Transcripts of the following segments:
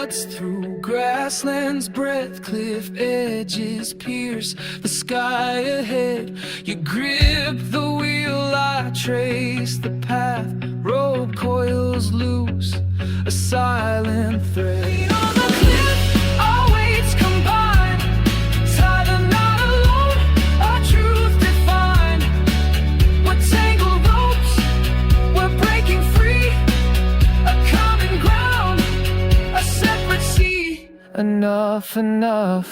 cuts through grasslands, breath, cliff edges pierce the sky ahead. You grip the wheel, I trace the path. Rope coils loose, a silent thread. On the cliff, our weights combine. Tie the knot alone, our truth defined. We're tangled ropes, we're breaking free. A common ground, a separate sea. Enough, enough.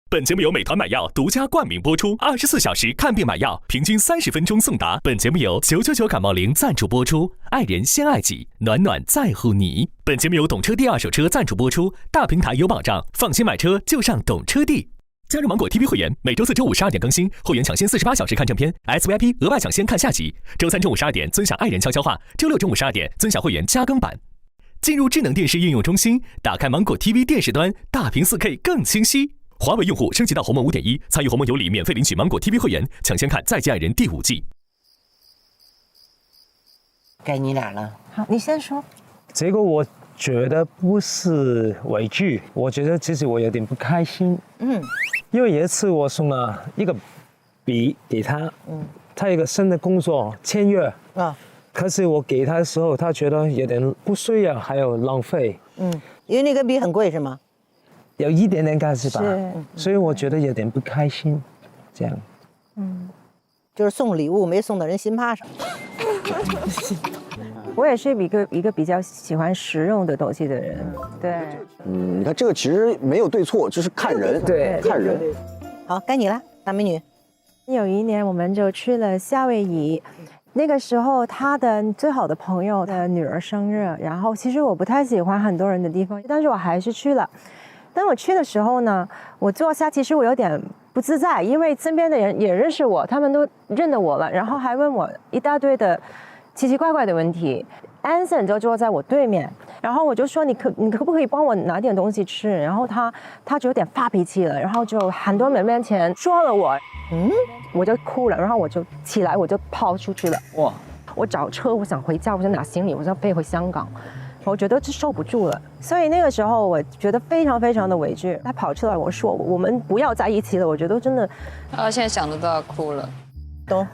本节目由美团买药独家冠名播出，24小时看病买药，平均30分钟送达。本节目由999感冒灵赞助播出，爱人先爱己，暖暖在乎你。本节目由懂车帝二手车赞助播出，大平台有保障，放心买车就上懂车帝。加入芒果 TV 会员，每周4、周5 12点更新，会员抢先48小时看正片 ，SVIP 额外抢先看下集。周3中午12点尊享爱人悄悄话，周6中午12点尊享会员加更版。进入智能电视应用中心，打开芒果 TV 电视端，大屏 4K 更清晰。华为用户升级到鸿蒙 5.1， 参与鸿蒙有礼免费领取芒果 TV 会员，抢先看《再见爱人》第5季。该你俩了。好，你先说。这个我觉得不是畏惧，我觉得其实我有点不开心。因为有一次我送了一个笔给他，他有一个新的工作签约啊，可是我给他的时候，他觉得有点不需要，还有浪费。因为那个笔很贵是吗？有一点点开始吧，所以我觉得有点不开心，这样。就是送礼物没送到人心趴上。我也是一个比较喜欢实用的东西的人，对。你看这个其实没有对错，就是看人，对，看人。好，该你了，大美女。有一年我们就去了夏威夷，那个时候他的最好的朋友的女儿生日，然后其实我不太喜欢很多人的地方，但是我还是去了。当我去的时候呢，我坐下，其实我有点不自在，因为身边的人也认识我，他们都认得我了，然后还问我一大堆的奇奇怪怪的问题。Anson 就坐在我对面，然后我就说你可不可以帮我拿点东西吃？然后他就有点发脾气了，然后就很多人面前说了我，我就哭了，然后我就起来，我就跑出去了。我找车，我想回家，我想拿行李，我想飞回香港。我觉得这受不住了，所以那个时候我觉得非常非常的委屈。他跑出来我说我们不要在一起了，我觉得真的。现在想得到哭了。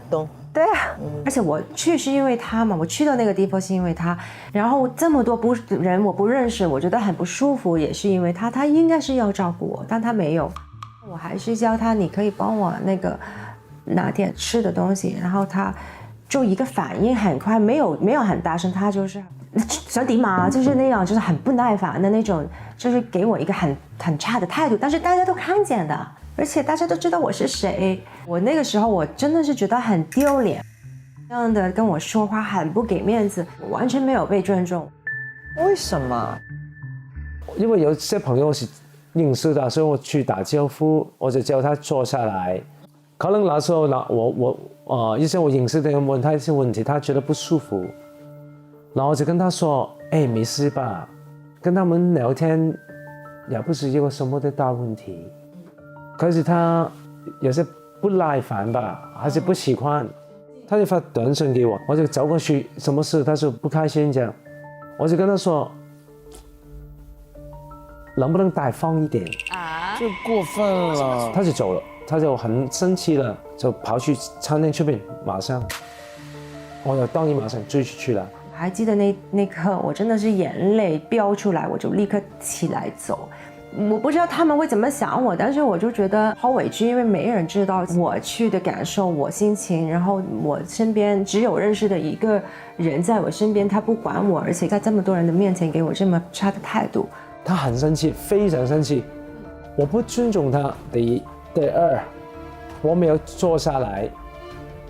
懂。对啊，而且我去是因为他嘛，我去到那个地方是因为他，然后这么多人我不认识，我觉得很不舒服，也是因为他应该是要照顾我，但他没有。我还是叫他，你可以帮我那个拿点吃的东西，然后他就一个反应很快，没有很大声，他就是小迪嘛，就是那样，就是很不耐烦的那种，就是给我一个很差的态度，但是大家都看见的，而且大家都知道我是谁。我那个时候我真的是觉得很丢脸，这样的跟我说话很不给面子，我完全没有被尊重。为什么？因为有些朋友是认识的，所以我去打招呼，我就叫他坐下来。可能那时候一些我认识的人问他一些问题，他觉得不舒服。然后我就跟他说：“没事吧？跟他们聊天也不是一个什么的大问题。”可是他有些不耐烦吧，还是不喜欢，他就发短信给我，我就走过去，什么事？他说不开心这样，我就跟他说：“能不能大方一点？”这过分了。他就走了，他就很生气了，就跑去餐厅出面，马上，我就当然马上追出去了。还记得那刻，我真的是眼泪飙出来，我就立刻起来走。我不知道他们会怎么想我，但是我就觉得好委屈，因为没人知道我去的感受，我心情，然后我身边只有认识的一个人在我身边，他不管我，而且在这么多人的面前给我这么差的态度。他很生气，非常生气，我不尊重他。第二，我没有坐下来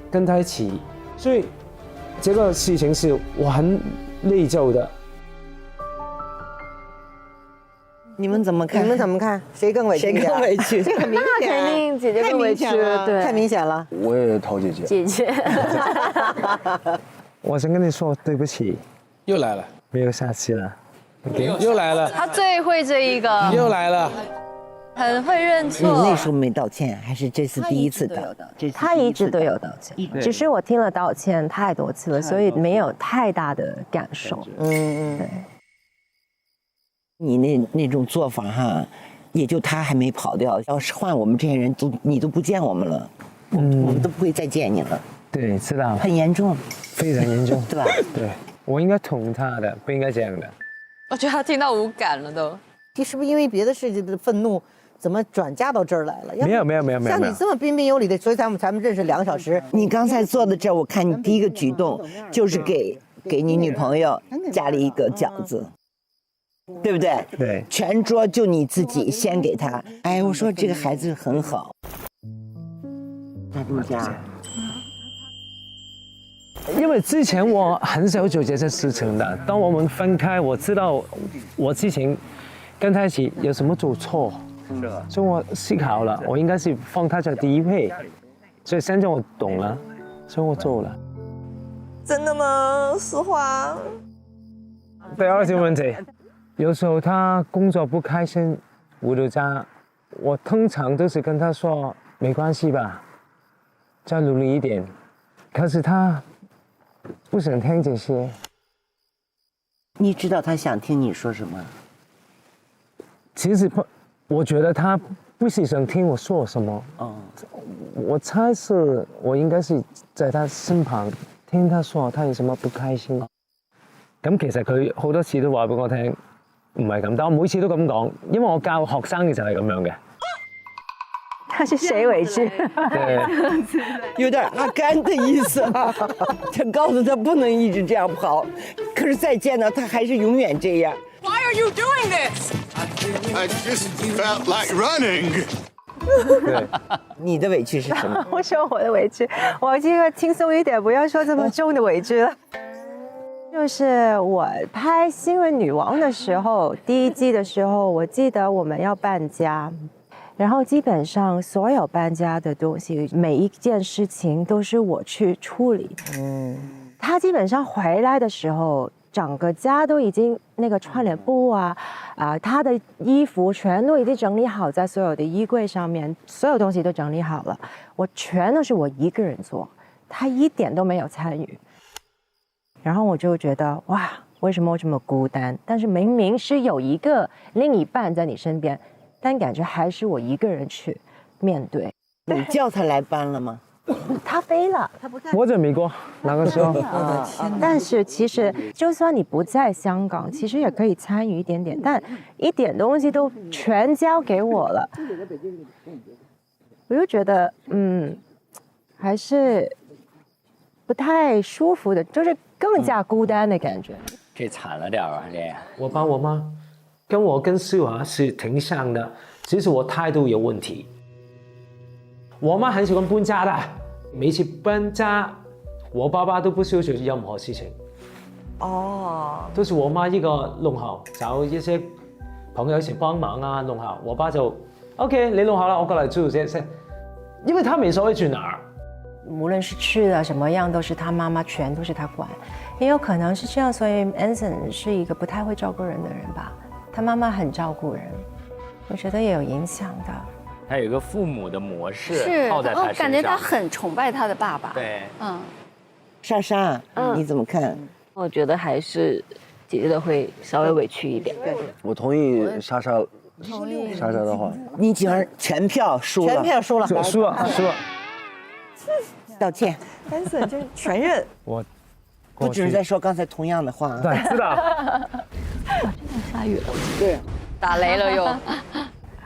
跟他一起，所以这个事情是我很内疚的。你们怎么看？谁更委屈？谁更委屈？这很明显，肯定姐姐更委屈，对，太明显了。我也讨姐姐。姐姐，我想跟你说对不起。又来了。没有下次了。又来了。他最会这一个。又来了。很会认你错。那时候没道歉，还是这次第一次道？他一直都有道歉，只是我听了道歉太多次了，所以没有太大的感受。对。你那种做法哈，也就他还没跑掉。要是换我们这些人，你都不见我们了，我们都不会再见你了。对，知道，很严重，非常严重，对吧？对，我应该捅他的，不应该这样的。我觉得他听到无感了都。你是不是因为别的事情的愤怒，怎么转嫁到这儿来了？没有。像你这么彬彬有礼的，所以咱们认识2个小时。你刚才坐在这儿，我看你第一个举动就是给你女朋友加了一个饺子，对不对？对，全桌就你自己先给他。哎，我说这个孩子很好。在陆家。因为之前我很少做这些事情的。当我们分开，我知道我之前跟他一起有什么做错，所以我思考了，我应该是放他在第一位。所以现在我懂了，所以我做了。真的吗？实话。第二个问题，有时候他工作不开心，回到家，我通常都是跟他说没关系吧，再努力一点。可是他不想听这些。你知道他想听你说什么？其实不，我觉得他不是想聽我說什麼。我猜是我應該是在他身旁聽他說他有什麼不開心。咁其實佢好多次都話俾我聽，唔係咁，但我每次都咁講，因為我教學生嘅就係咁樣嘅。他是谁委屈？有點阿甘的意思啊，就告訴他不能一直這樣跑，可是再見到他還是永遠這樣。Why are you doing this? I just felt like running. 你的委屈是什麼？我说我的委屈，我这个轻松一点，不要说这么重的委屈了。就是我拍《新闻女王》的时候，第1季的时候，我记得我们要搬家。然后基本上所有搬家的东西，每一件事情都是我去处理。他基本上回来的时候，整个家都已经那个窗帘布他的衣服全都已经整理好在所有的衣柜上面，所有东西都整理好了，我全都是我一个人做，他一点都没有参与。然后我就觉得哇，为什么我这么孤单？但是明明是有一个另一半在你身边。但感觉还是我一个人去面对。你叫他来搬了吗？他飞了，他不在。我在美国那个时候。但是其实就算你不在香港，其实也可以参与一点点，但一点东西都全交给我了。我就觉得还是不太舒服的，就是更加孤单的感觉。这惨了点啊，这。我爸我妈。跟我跟思华是挺像的，只是我态度有问题。我媽很喜歡搬家的，每次搬家，我爸爸都不需要做任何事情。都是我媽一個弄好，找一些朋友一起幫忙啊，弄好。我爸就 OK， 你弄好了，我過來住先，因為他沒所謂去哪兒。無論是去了什麼樣，都是他媽媽全都是他管。也有可能是這樣，所以 Anson 是一個不太會照顧人的人吧。他媽媽很照顧人，我覺得也有影響的。他有一個父母的模式是，套在他身上，感覺他很崇拜他的爸爸。對，莎莎，你怎麼看？我覺得還是姐姐的會稍微委屈一點。我同意莎莎的話。你竟然全票輸了，輸了。道歉。Anson 就是全認。我不只是在說剛才同樣的話。對，知道。下雨了，對，打雷了又。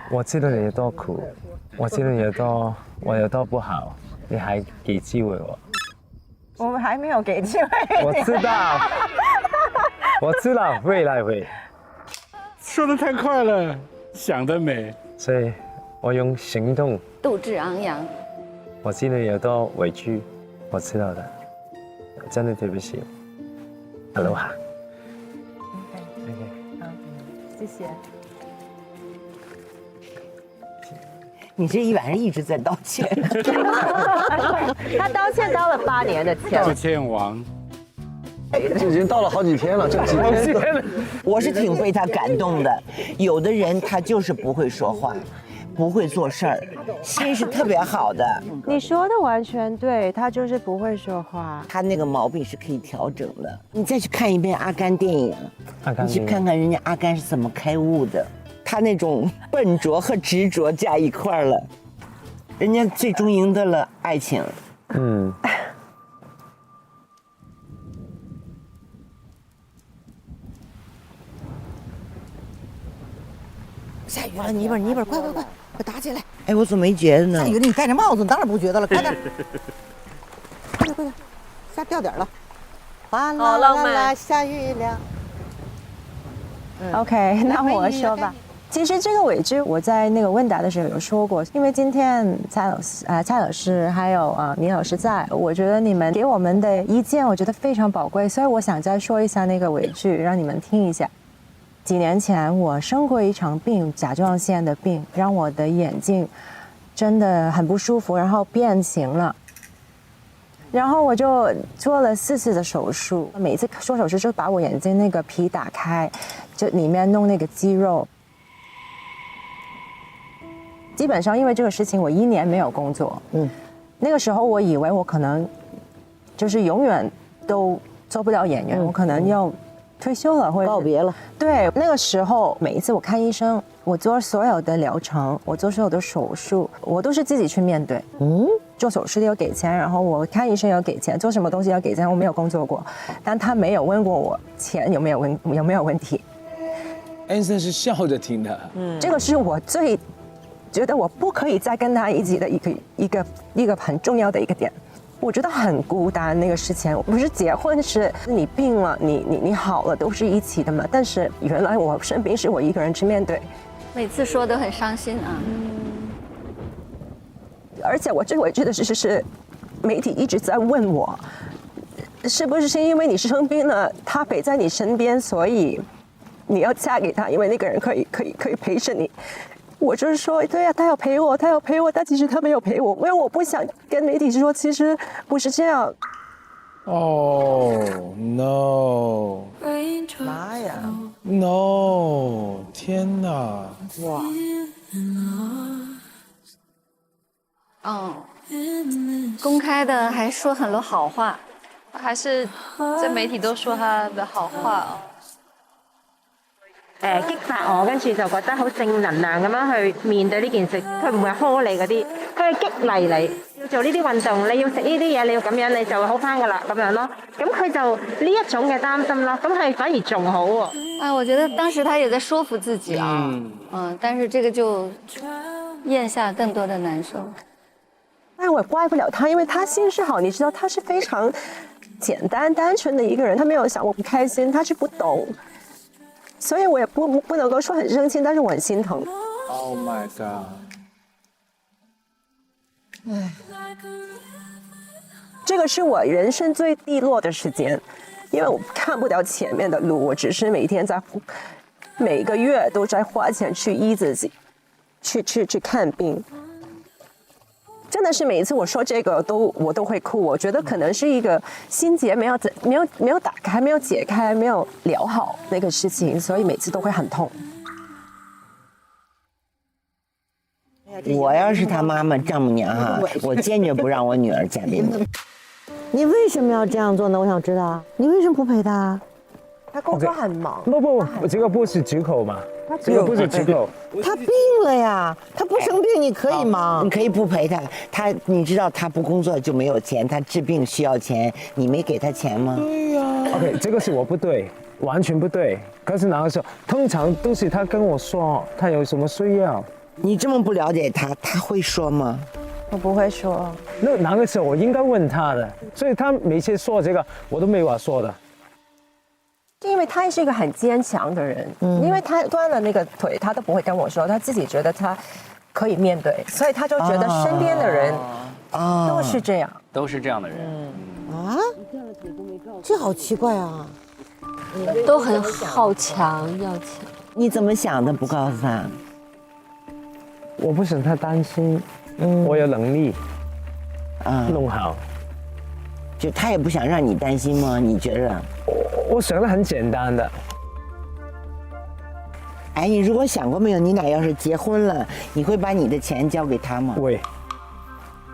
我知道你有多苦，我知道你我有多不好，你還給機會我。我們還沒有給機會。我知道，未來會。說得太快了，想得美。所以我用行動。鬥志昂揚。我知道你有多委屈，我知道的，真的對不起。Aloha。謝謝。你這一晚上一直在道歉。他道歉道了8年的歉。道歉王。就已經道了好幾天了，這幾天。我是挺被他感動的。有的人他就是不會說話，不会做事儿，心是特别好的。你说的完全对，他就是不会说话。他那个毛病是可以调整的。你再去看一遍阿甘电影，你去看看人家阿甘是怎么开悟的，他那种笨拙和执着加一块儿了，人家最终赢得了爱情。嗯。下雨了，泥巴，快打起来！哎，我怎么没觉得呢？下雨了，你戴着帽子，你当然不觉得了，快点，快点，下掉点了。哗啦啦啦，下雨了。OK， 那我说吧。其实这个尾句我在那个问答的时候有说过，因为今天蔡老师还有米老师在，我觉得你们给我们的意见，我觉得非常宝贵，所以我想再说一下那个尾句，让你们听一下。几年前我生过一场病，甲状腺的病，让我的眼睛真的很不舒服，然后变形了。然后我就做了4次的手术，每次做手术就把我眼睛那个皮打开，就里面弄那个肌肉。基本上因为这个事情，我1年没有工作。那个时候我以为我可能就是永远都做不了演员，我可能要退休了或者告别了。对，那个时候每一次我看医生，我做所有的疗程，我做所有的手术，我都是自己去面对。做手术的要给钱，然后我看医生要给钱，做什么东西要给钱。我没有工作过，但他没有问过我钱有没有问题。Anson 是笑着听的。这个是我最觉得我不可以再跟他一起的一个很重要的一个点。我觉得很孤单，那个事情不是结婚是你病了，你好了都是一起的嘛。但是原来我生病是我一个人去面对，每次说都很伤心啊。而且我最委屈的是媒体一直在问我，是不是因为你生病了，他陪在你身边，所以你要嫁给他，因为那个人可以陪着你。我就是说，对呀，他要陪我，但其实他没有陪我，因为我不想跟媒体说，其实不是这样。哦 no！ 妈呀 no！ 天哪！哇！公开的还说很多好话，还是在媒體都說他的好話哦。激發我，跟住就覺得好正能量咁樣去面對呢件事。佢唔係呵你嗰啲，佢係激勵你要做呢啲運動，你要食呢啲嘢，你要咁樣，你就會好翻噶啦咁樣咯。咁佢就呢一種嘅擔心咯，咁係反而仲好喎。我覺得當時他也在說服自己啊，但是這個就咽下更多的難受。但我也怪不了他，因為他心是好，你知道他是非常簡單單純的一個人，他沒有想我不開心，他是不懂。所以我也不能夠說很生氣，但是我很心疼。Oh my god！ 這個是我人生最低落的時間，因為我看不到前面的路，我只是每天每個月都在花錢去醫自己，去看病。真的是每一次我說這個我都會哭，我覺得可能是一個心結沒有打開，沒有解開，沒有療好那個事情，所以每次都會很痛。我要是他媽媽丈母娘哈，我堅決不讓我女兒嫁給你。你為什麼要這樣做呢？我想知道，你為什麼不陪他？他工作很忙。不，這個不是借口嘛？這個不是借口。他病了呀，他不生病你可以嗎？你可以不陪他，你知道他不工作就沒有錢，他治病需要錢，你沒給他錢嗎？對呀。OK， 這個是我不對，完全不對。可是那個時候，通常都是他跟我說他有什麼需要。你這麼不了解他，他會說嗎？我不會說。那個時候我應該問他的，所以他每次說這個我都沒話說的。因為他是一個很堅強的人，因為他斷了那個腿，他都不會跟我說，他自己覺得他可以面對，所以他就覺得身邊的人都是這樣，都是這樣的人。啊，這好奇怪啊！都很好強，要強。你怎麼想的？不告訴他？我不想他擔心，我有能力弄好。就他也不想讓你擔心嗎？你覺得？我想得很簡單的，哎，你如果想过没有，你俩要是结婚了，你会把你的钱交给他吗？会，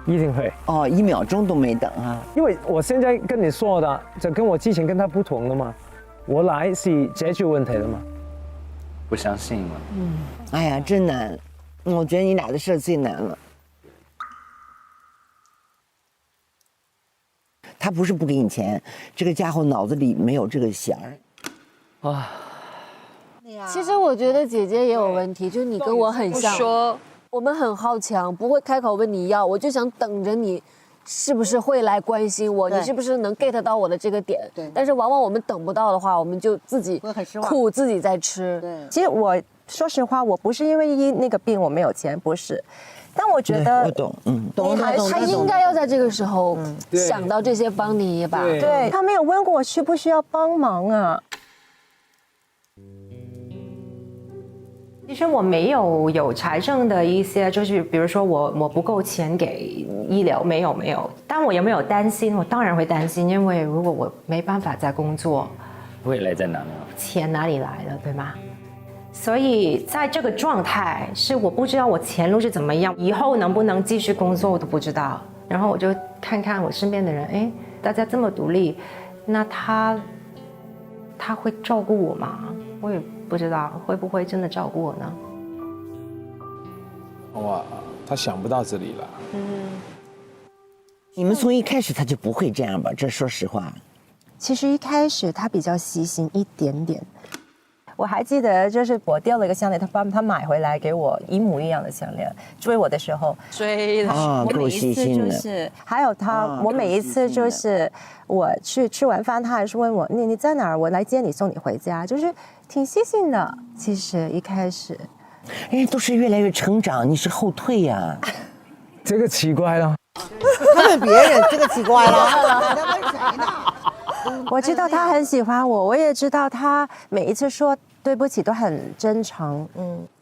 一定会。哦，1秒钟都没等啊！因为我现在跟你说的，就跟我之前跟他不同了嘛。我来是解决问题的嘛。不相信了。哎呀，真难。我觉得你俩的事最难了。他不是不给你钱，这个家伙脑子里没有这个弦儿。啊。其实我觉得姐姐也有问题，就你跟我很像，说我们很好强，不会开口问你要，我就想等着你是不是会来关心我，你是不是能 get 到我的这个点。对。但是往往我们等不到的话，我们就自己苦自己在吃。对。其实我说实话，我不是因为那个病我没有钱，不是。但我觉得，我懂，懂。他应该要在这个时候想到这些，帮你一把。对，他没有问过我需不需要帮忙啊。其实我没有财政的一些，就是比如说我不够钱给医疗，没有。但我有没有担心？我当然会担心，因为如果我没办法再工作，未来在哪呢？钱哪里来的，对吗？所以在这个状态，是我不知道我前路是怎么样，以后能不能继续工作我都不知道。然后我就看看我身边的人，哎，大家这么独立，那他会照顾我吗？我也不知道会不会真的照顾我呢？哇，他想不到这里了。你们从一开始他就不会这样吧？这说实话。其实一开始他比较细心一点点。我还记得，就是我掉了一个项链，他买回来给我一模一样的项链。追我的时候追的，我每一次就是还有他，我每一次就是我吃完饭，他还是问我你在哪儿，我来接你送你回家，就是挺细心的。其实一开始，人家都是越来越成长，你是后退呀。这个奇怪了。他问别人，这个奇怪了。他问谁呢？我知道他很喜欢我，我也知道他每一次说对不起都很真诚。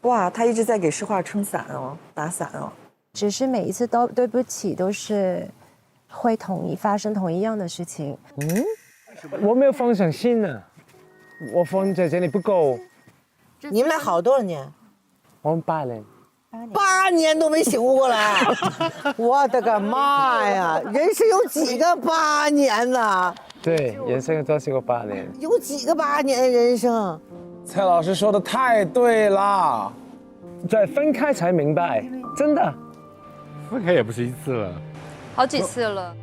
哇，他一直在给诗画撑伞哦，打伞哦。只是每一次都对不起，都是会发生同一样的事情。我没有放上心呢，我放在这里不够。你们俩好多少年？我们8年。8年都没醒悟过来，我的个妈呀！人生有几个8年呢？对，人生都是个8年。有几个8年人生？蔡老师说的太对了，在分开才明白，真的。分开也不是一次了，好几次了。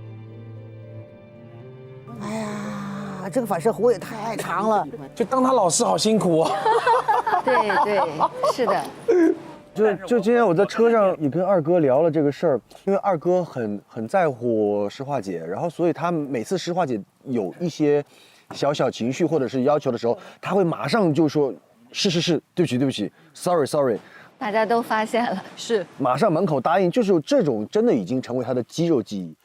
哎呀，这个反射弧也太长了。就当他老师好辛苦啊。对，是的。就今天我在车上也跟二哥聊了这个事儿，因为二哥很在乎诗画姐，然后所以他每次诗画姐有一些小情绪或者是要求的时候，他会马上就说是，对不起 ，sorry。大家都发现了，是马上门口答应，就是这种真的已经成为他的肌肉记忆，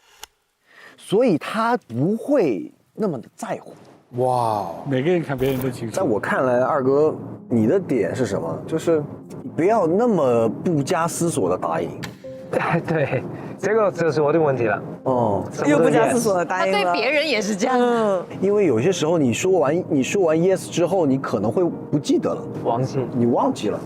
所以他不会那么的在乎。哇，每个人看别人都清楚。在我看来，二哥，你的点是什么？就是不要那么不加思索的答应。对，这个就是我的问题了。哦，又不加思索的答应了。他对别人也是这样。因为有些时候你说完 yes 之后，你可能会不记得了，你忘记了。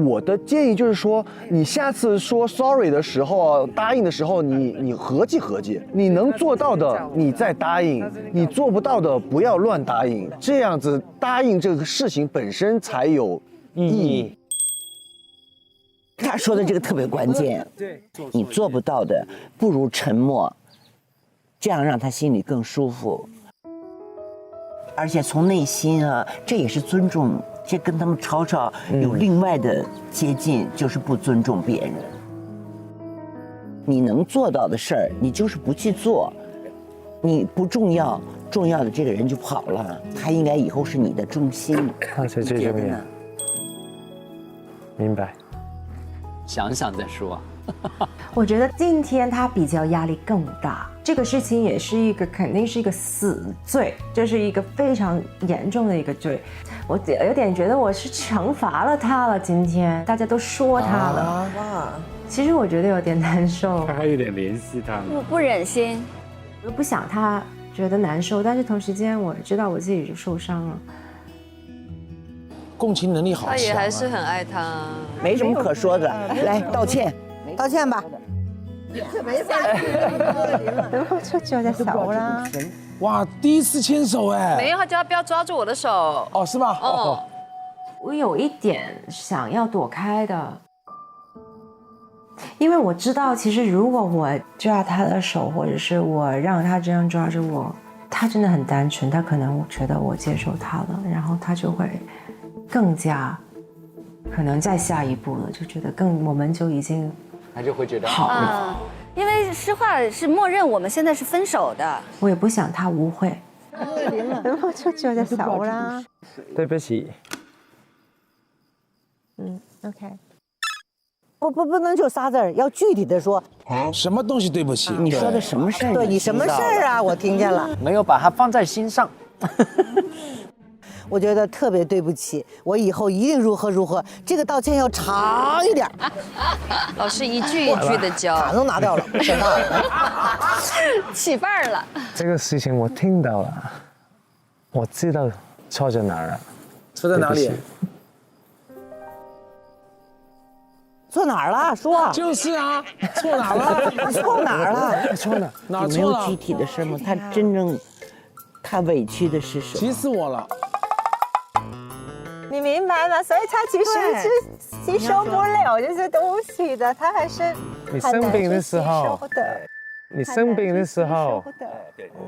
我的建议就是说，你下次说 sorry 的时候，答应的时候，你合计，你能做到的你再答应，你做不到的不要乱答应，这样子答应这个事情本身才有意义。他说的这个特别关键，你做不到的不如沉默，这样让他心里更舒服，而且从内心啊，这也是尊重。这跟他们吵有另外的接近，就是不尊重别人。你能做到的事儿，你就是不去做，你不重要，重要的这个人就跑了，他应该以后是你的中心。那才最重要。明白。想想再说。我觉得今天他比较压力更大，这个事情也是肯定是一个死罪，这是一个非常严重的一个罪。我有点觉得我是惩罚了他了，今天大家都说他了。哇，其实我觉得有点难受。他还有点联系他，我不忍心，我不想他觉得难受，但是同时间我知道我自己就受伤了。共情能力好强。他也还是很爱他，没什么可说的。来道歉，道歉吧。没法然后就叫隻手啦。哇，第一次牵手哎。没有，他叫他不要抓住我的手。哦，是吗？哦。我有一点想要躲开的，因为我知道，其实如果我抓他的手，或者是我让他这样抓着我，他真的很单纯，他可能觉得我接受他了，然后他就会更加可能再下一步了，就觉得我们就已经他就会觉得好了。因为诗画是默认我们现在是分手的，我也不想他误会。然后就叫隻手啦。对不起。OK。不能就仨字儿，要具体的说。什么东西对不起？你说的什么事儿？对你什么事儿啊？我听见了。没有把它放在心上。我觉得特别对不起，我以后一定如何如何。这个道歉要长一点。老师一句一句的教，卡都拿掉了，真的。起范儿了。这个事情我听到了，我知道错在哪儿了。错在哪里？错哪儿了？说。就是啊，错哪了？错哪儿了？错了，哪错了？没有具体的事吗？他真正他委屈的是什么？气死我了！你明白吗？所以他其实是吸收不了这些东西的，他还是你生病的时候，你生病的时候，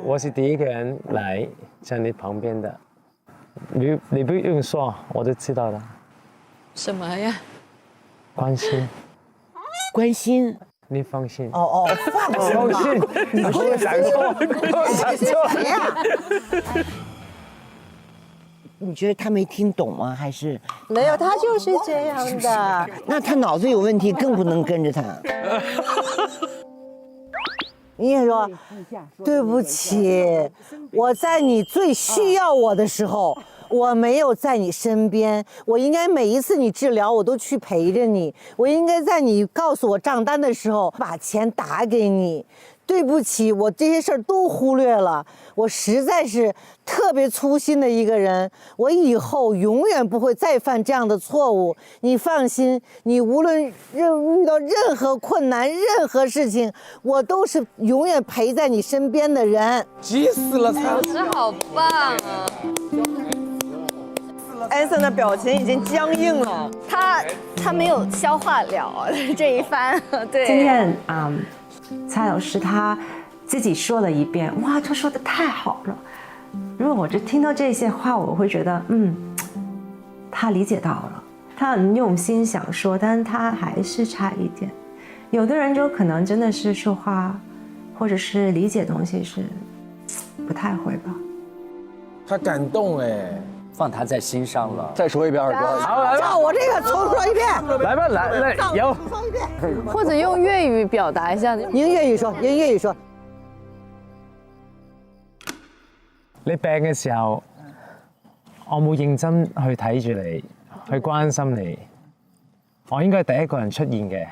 我是第一个人来在你旁边的，你不用说，我就知道了。什么呀？关心，关心，你放心。哦，放心，你不会讲错，讲错呀。你觉得他没听懂吗？还是没有？他就是这样的。那他脑子有问题，更不能跟着他。你也说，对不起，我在你最需要我的时候，我没有在你身边。我应该每一次你治疗，我都去陪着你。我应该在你告诉我账单的时候，把钱打给你。对不起，我这些事儿都忽略了。我实在是特别粗心的一个人，我以后永远不会再犯这样的错误。你放心，你无论遇到任何困难、任何事情，我都是永远陪在你身边的人。急死了，老师好棒啊！安森的表情已经僵硬了，他没有消化了这一番。对，今天蔡老师他自己说了一遍，哇，他说的太好了。如果我就听到这些话，我会觉得，他理解到了，他很用心想说，但是他还是差一点。有的人就可能真的是说话，或者是理解东西是不太会吧。他感动哎，放他在心上了。再说一遍，二哥。好，来吧。照我这个重说一遍。来吧，来，有。或者用粤语表达一下。用粤语说，用粤语说。你病嘅時候，我冇認真去睇住你，去關心你，我應該係第一個人出現嘅。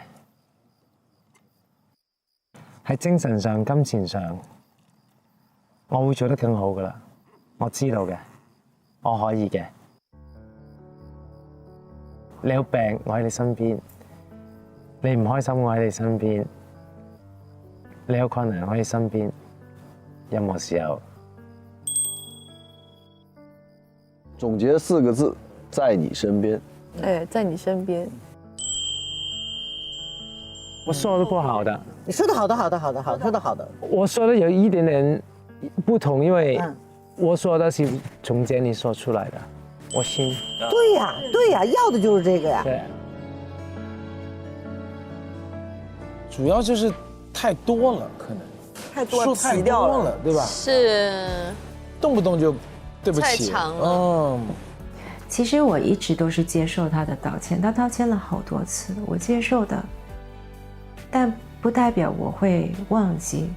喺精神上、金錢上，我會做得更好噶啦，我知道嘅，我可以嘅。你有病，我喺你身邊；你唔開心，我喺你身邊；你有困難，我喺你身邊。任何時候。总结4个字，在你身边。哎，在你身边。我说的不好的。你说的好的，好的，好的，好，说的好的。我说的有一点点不同，因为我说的是从这里说出来的，我心。对呀，对呀，要的就是这个呀。对。主要就是太多了，可能太多数太多了，对吧？是。动不动就。对不起，太长了。其实我一直都是接受他的道歉，他道歉了好多次，我接受的，但不代表我会忘记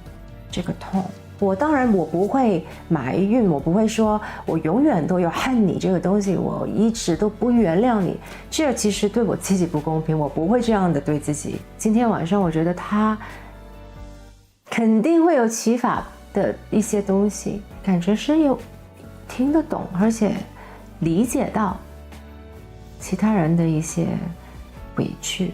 这个痛。我当然我不会埋怨，我不会说我永远都有恨你这个东西，我一直都不原谅你，这其实对我自己不公平，我不会这样的对自己。今天晚上我觉得他肯定会有启发的一些东西，感觉是有听得懂，而且理解到其他人的一些委屈，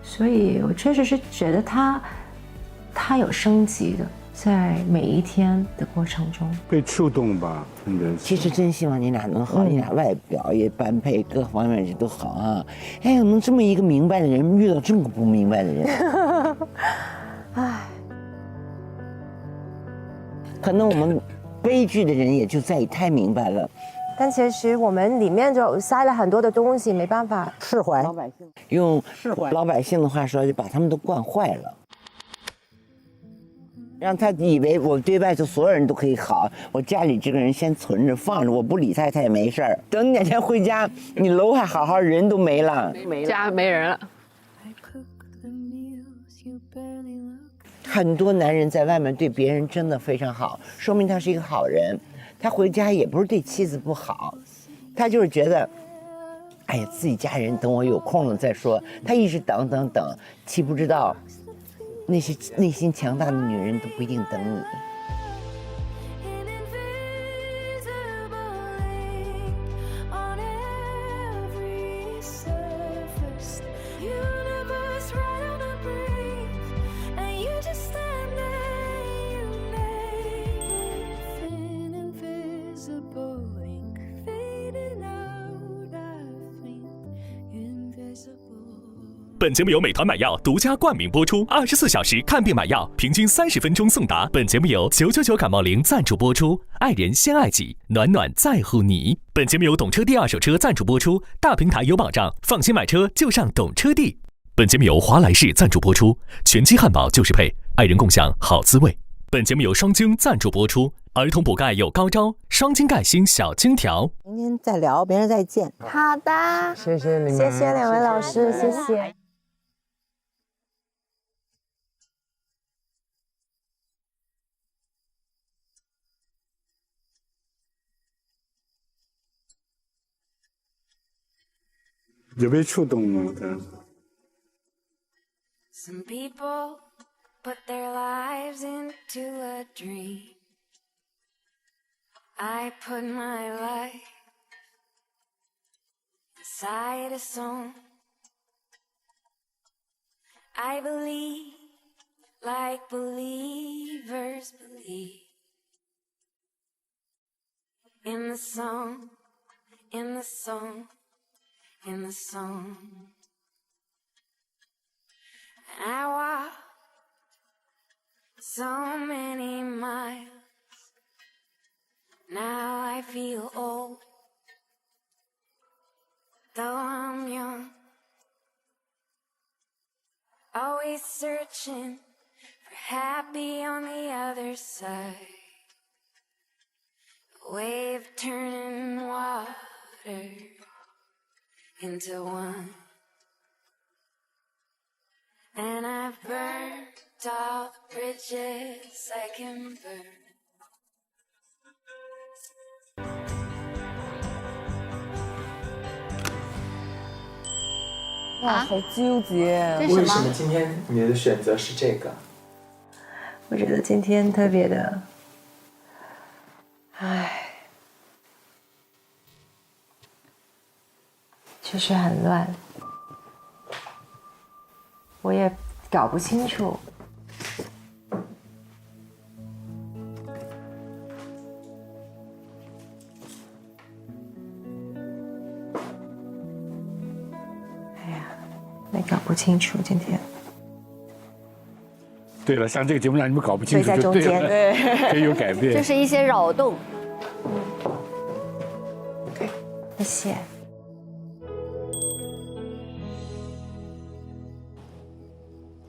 所以我确实是觉得他有升级的，在每一天的过程中被触动吧，真的是。其实真希望你俩能好，你俩外表也般配，各方面也都好啊。哎，能这么一个明白的人遇到这么个不明白的人，唉，可能我们悲剧的人也就在于太明白了。但其实我们里面就塞了很多的东西，没办法释怀。用老百姓的话说，就把他们都惯坏了，让他以为我对外头所有人都可以好，我家里这个人先存着放着，我不理他也没事儿。等你哪天回家，你楼还好好，人都没了，家没人了。很多男人在外面对别人真的非常好，说明他是一个好人。他回家也不是对妻子不好，他就是觉得，哎呀，自己家人等我有空了再说。他一直等，岂不知道，那些内心强大的女人都不一定等你。本节目由美团买药独家冠名播出，24小时看病买药，平均30分钟送达。本节目由999感冒灵赞助播出，爱人先爱己，暖暖在乎你。本节目由懂车帝二手车赞助播出，大平台有保障，放心买车就上懂车帝。本节目由华莱士赞助播出，全鸡汉堡就是配，爱人共享好滋味。本节目由双晶赞助播出，儿童补钙有高招，双晶钙锌小金条。明天再聊，明天再见。好的，谢谢你们，谢谢两位老师，谢谢。有被触动吗？ Some people put their lives into a dream. I put my life inside a song. I believe like believers believe in the song, in the song, in the song. I walk so many miles. Now I feel old, though I'm young. Always searching for happy on the other side. A wave turning water into wine. And I've burnt all the bridges I can burn.哇，好纠结！为什么今天你的选择是这个？我觉得今天特别的，就是很乱，我也搞不清楚。也搞不清楚今天。对了，像这个节目让你们搞不清楚就对了，对，可以有改变。就是一些扰动。谢谢。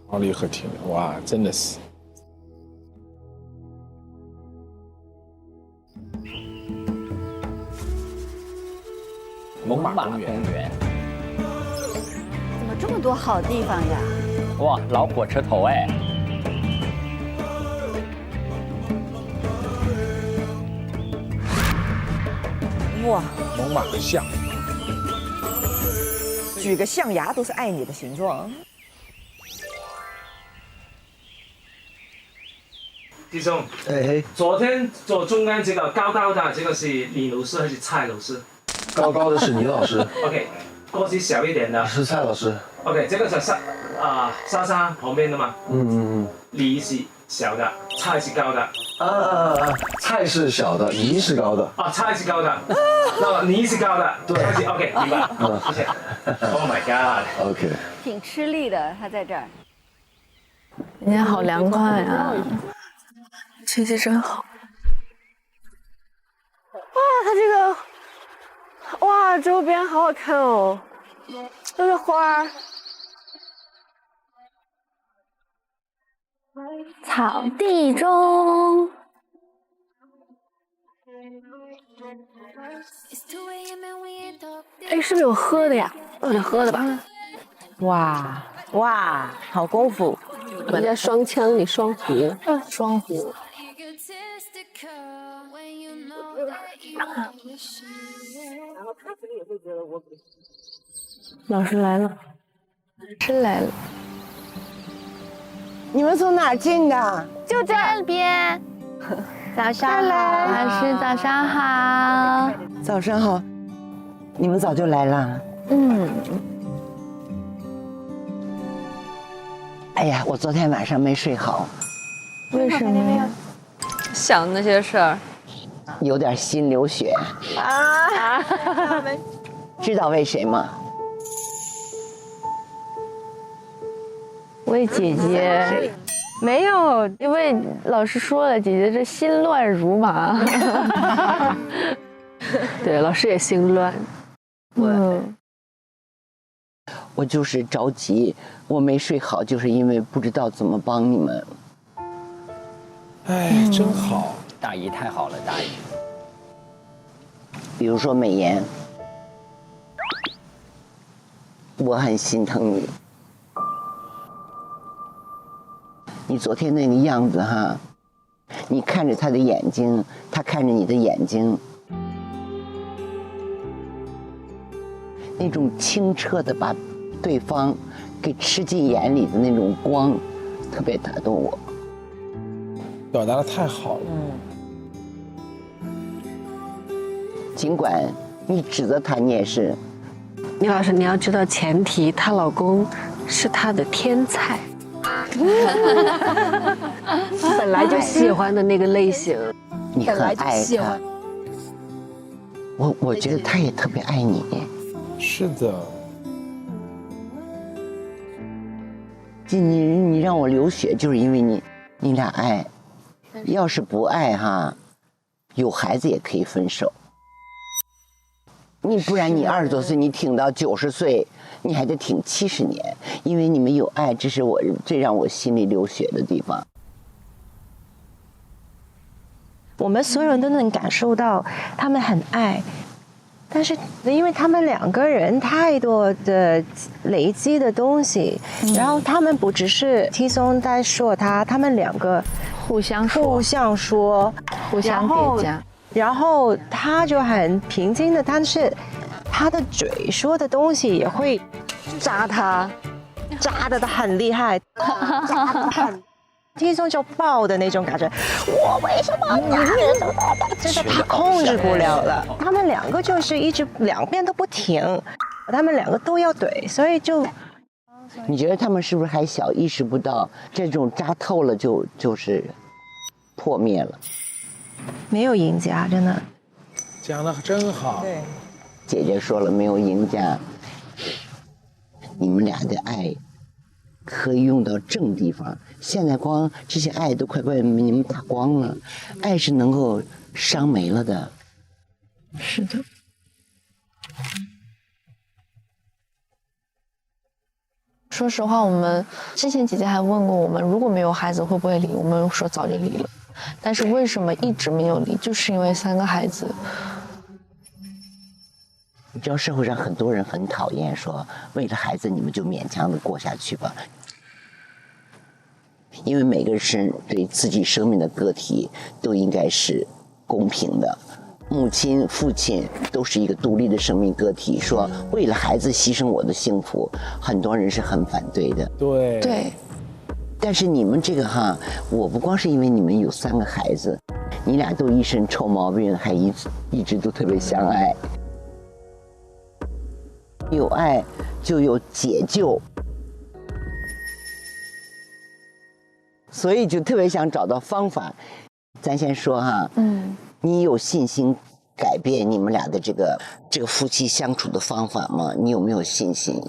奥利和田，哇，真的是。猛犸公园。怎么这么多好地方呀？哇，老火车头哎！哇，猛犸象，举个象牙都是爱你的形状。弟兄，昨天坐中间这个高高的这个是李老师还是蔡老师？高高的是倪老师。OK，锅子小一点的。是蔡老师。OK， 这个是莎莎旁边的嘛。梨是小的，菜是高的。菜是小的，梨是高的。菜是高的，那梨是高的。对 ，OK， 明白。谢谢。Oh my god。OK。挺吃力的，他在这儿。人家好凉快啊，天气真好。哇，它这个，哇，周边好好看哦，都是花儿。草地中。哎，是不是有喝的呀？有点喝的吧。哇哇，好功夫！人家双枪，你双胡。双胡。老师来了，老师来了。你们从哪儿进的？就这边。早上好，老师早上好。早上好，你们早就来了。哎呀，我昨天晚上没睡好。为什么呀？想那些事儿，有点心流血啊！知道为谁吗？为姐姐。没有，因为老师说了，姐姐这心乱如麻。对，老师也心乱。我就是着急，我没睡好，就是因为不知道怎么帮你们。哎，真好，大姨太好了，大姨。比如说美妍，我很心疼你。你昨天那个样子哈，你看着他的眼睛，他看着你的眼睛，那种清澈的把对方给吃进眼里的那种光，特别打动我。表达的太好了。尽管你指责他，你也是。倪老师，你要知道前提，她老公是她的天才。本来就喜欢的那个类型，你很爱他，我觉得他也特别爱你。是的。你让我流血，就是因为你俩爱，要是不爱哈，有孩子也可以分手。你不然你20多岁，你挺到90岁。你还得挺70年，因为你们有爱，这是我最让我心里流血的地方。我们所有人都能感受到他们很爱，但是因为他们2个人太多的累积的东西，然后他们不只是T松在说他们2个互相说，互相叠加，然后他就很平静的，但是他的嘴说的东西也会扎他，扎的很厉害，扎的很T松就爆的那种感觉，我为什么就是他控制不了了。他们2个就是一直2边都不停，他们2个都要怼，所以就。你觉得他们是不是还小，意识不到这种扎透了就是破灭了？没有赢家，真的。讲得真好。对。姐姐说了，没有赢家。你们俩的爱可以用到正地方，现在光这些爱都快被你们打光了，爱是能够伤没了的。是的。说实话，我们之前姐姐还问过我们，如果没有孩子会不会离？我们说早就离了，但是为什么一直没有离？就是因为3个孩子。你知道社会上很多人很讨厌说，为了孩子你们就勉强的过下去吧，因为每个人是对自己生命的个体都应该是公平的。母亲、父亲都是一个独立的生命个体，说为了孩子牺牲我的幸福，很多人是很反对的。对。对。但是你们这个哈，我不光是因为你们有3个孩子，你俩都一身臭毛病，还一直都特别相爱。有爱就有解救，所以就特别想找到方法。咱先说哈，你有信心改变你们俩的这个夫妻相处的方法吗？你有没有信心？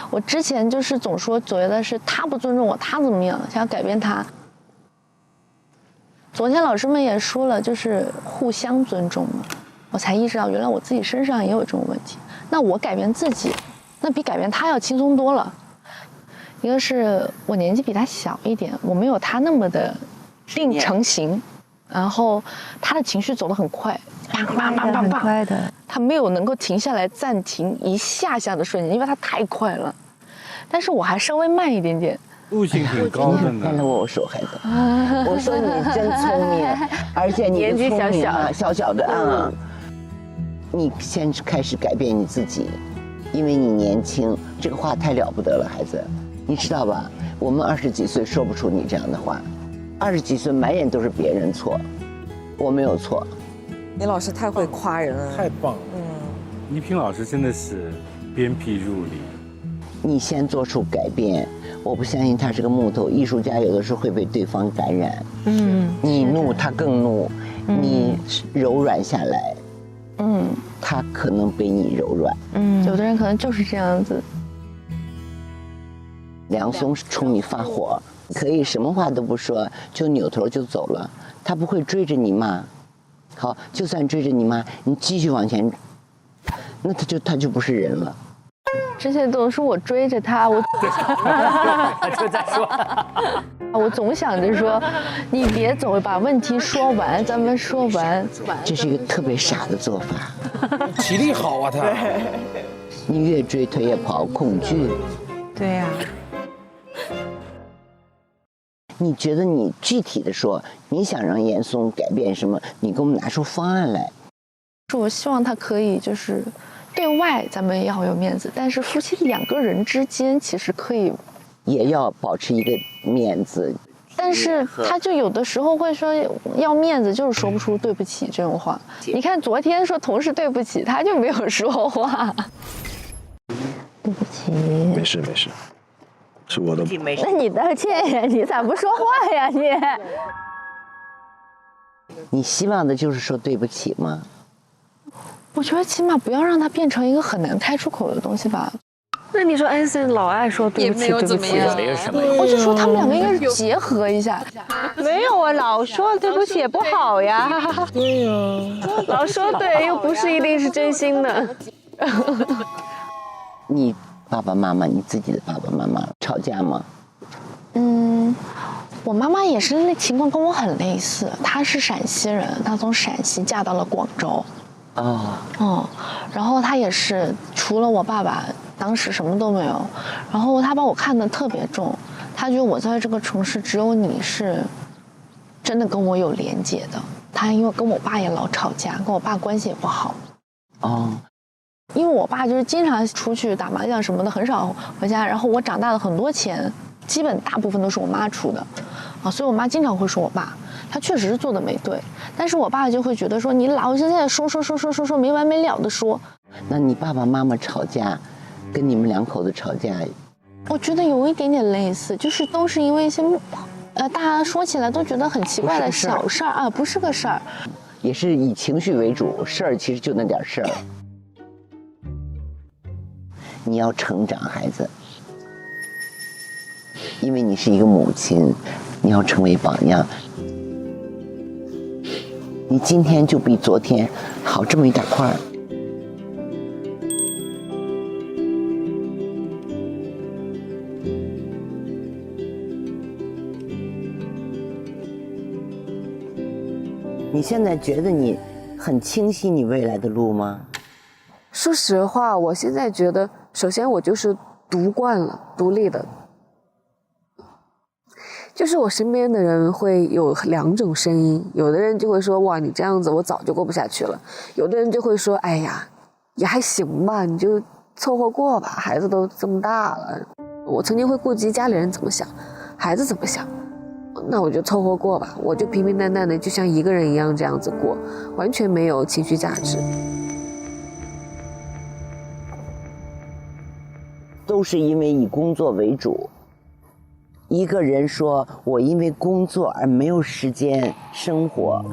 我之前就是总说觉得是他不尊重我，他怎么样，想要改变他。昨天老师们也说了，就是互相尊重嘛，我才意识到原来我自己身上也有这种问题。那我改变自己，那比改变他要轻松多了。一个是我年纪比他小一点，我没有他那么的定成型，然后他的情绪走得很快，很快的，他没有能够停下来暂停一下下的瞬间，因为他太快了。但是我还稍微慢一点点。悟性挺高的呢。看了我说孩子，我说你真聪明，而且你的聪明啊，小小的啊，你先开始改变你自己，因为你年轻，这个话太了不得了，孩子，你知道吧？我们20几岁说不出你这样的话，20几岁满眼都是别人错，我没有错。李老师太会夸人了，太棒了。倪萍老师真的是鞭辟入里。你先做出改变，我不相信他是个木头艺术家，有的时候会被对方感染。你怒他更怒，你柔软下来，他可能被你柔软。有的人可能就是这样子。梁松冲你发火，可以什么话都不说，就扭头就走了，他不会追着你骂。好，就算追着你骂，你继续往前，那他就不是人了。之前都是我追着他，我就在说，我总想着说，你别走，把问题说完，咱们说完。这是一个特别傻的做法。体力好啊，他。你越追他越跑，恐惧。对呀。你觉得你具体的说，你想让严嵩改变什么？你给我们拿出方案来。我希望他可以就是对外咱们要有面子，但是夫妻2个人之间其实可以也要保持一个面子。但是他就有的时候会说要面子，就是说不出对不起这种话。你看昨天说同事对不起，他就没有说话。对不起。没事没事。是我的。那你道歉呀？你咋不说话呀？你希望的就是说对不起吗？我觉得起码不要让它变成一个很难开出口的东西吧。那你说安森老爱说对不起，对不起，没有什么。我就说他们2个应该结合一下。没有啊，老说对不起也不好呀。对呀，老说对又不是一定是真心的。你爸爸妈妈，你自己的爸爸妈妈吵架吗？我妈妈也是那情况跟我很类似，她是陕西人，她从陕西嫁到了广州。然后她也是除了我爸爸，当时什么都没有，然后她把我看得特别重，她觉得我在这个城市只有你是真的跟我有连结的。她因为跟我爸也老吵架，跟我爸关系也不好。因为我爸就是经常出去打麻将什么的，很少回家。然后我长大的很多钱，基本大部分都是我妈出的，所以我妈经常会说我爸，他确实是做的没对。但是我爸就会觉得说你老是在说没完没了的说。那你爸爸妈妈吵架，跟你们2口子吵架，我觉得有一点点类似，就是都是因为一些大家说起来都觉得很奇怪的小事儿啊，不是个事儿，也是以情绪为主，事儿其实就那点事儿。你要成长，孩子，因为你是一个母亲，你要成为榜样。你今天就比昨天好这么一大块儿。你现在觉得你很清晰你未来的路吗？说实话，我现在觉得，首先我就是独惯了，独立的。就是我身边的人会有2种声音，有的人就会说，哇，你这样子我早就过不下去了；有的人就会说，哎呀，也还行吧，你就凑合过吧，孩子都这么大了。我曾经会顾及家里人怎么想，孩子怎么想，那我就凑合过吧，我就平平淡淡的，就像一个人一样这样子过，完全没有情绪价值。都是因为以工作为主。一个人说我因为工作而没有时间生活，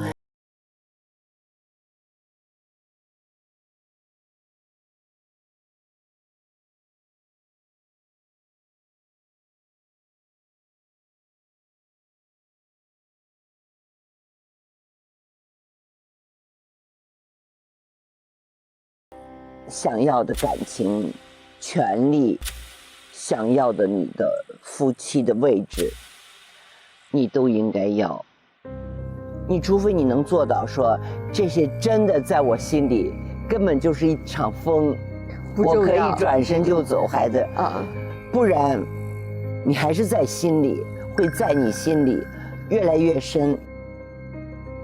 想要的感情、权利，想要的你的夫妻的位置，你都应该要。你除非你能做到说这些真的在我心里根本就是一场风，我可以转身就走，孩子啊，不然你还是在心里，会在你心里越来越深。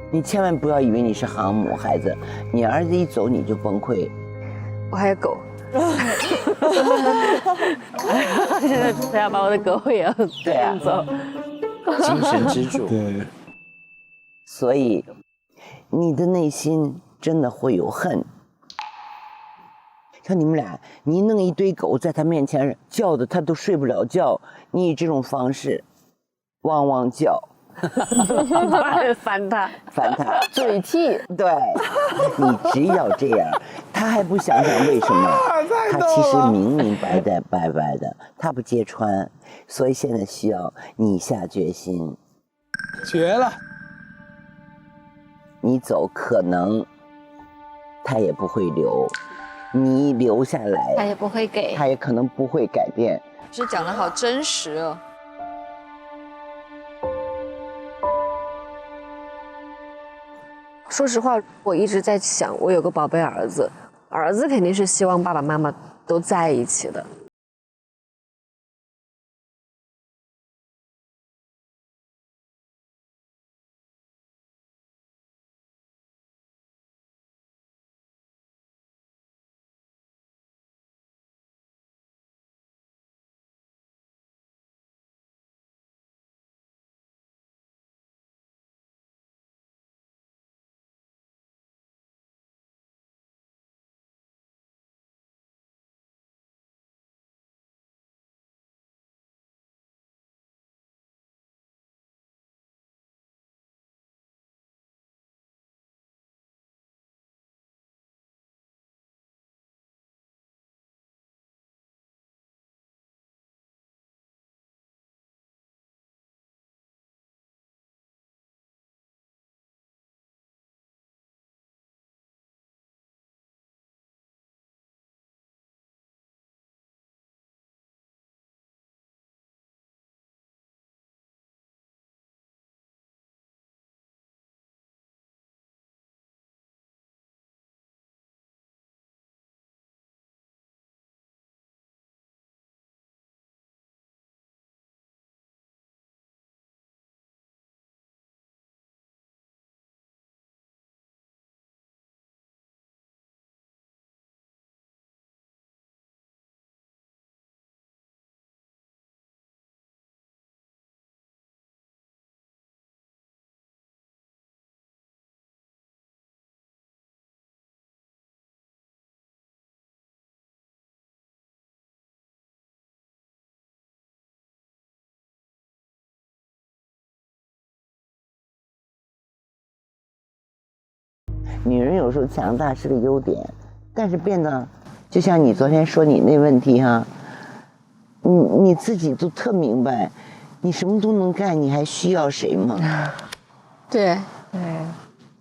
你千万不要以为你是航母，孩子，你儿子一走你就崩溃。我还有狗，现在只要把我的狗也要带走，精神支柱。对，所以你的内心真的会有恨。像你们俩，你弄一堆狗在他面前叫的，他都睡不了觉。你以这种方式，汪汪叫。烦他，嘴气。对，你只要这样，他还不想想为什么？他其实明明白的，他不揭穿，所以现在需要你下决心。绝了！你走可能他也不会留，你留下来他也不会给，他也可能不会改变。是讲得好真实哦。说实话，我一直在想，我有个宝贝儿子，儿子肯定是希望爸爸妈妈都在一起的。女人有时候强大是个优点，但是变得，就像你昨天说你那问题哈，你自己都特明白，你什么都能干，你还需要谁吗？对，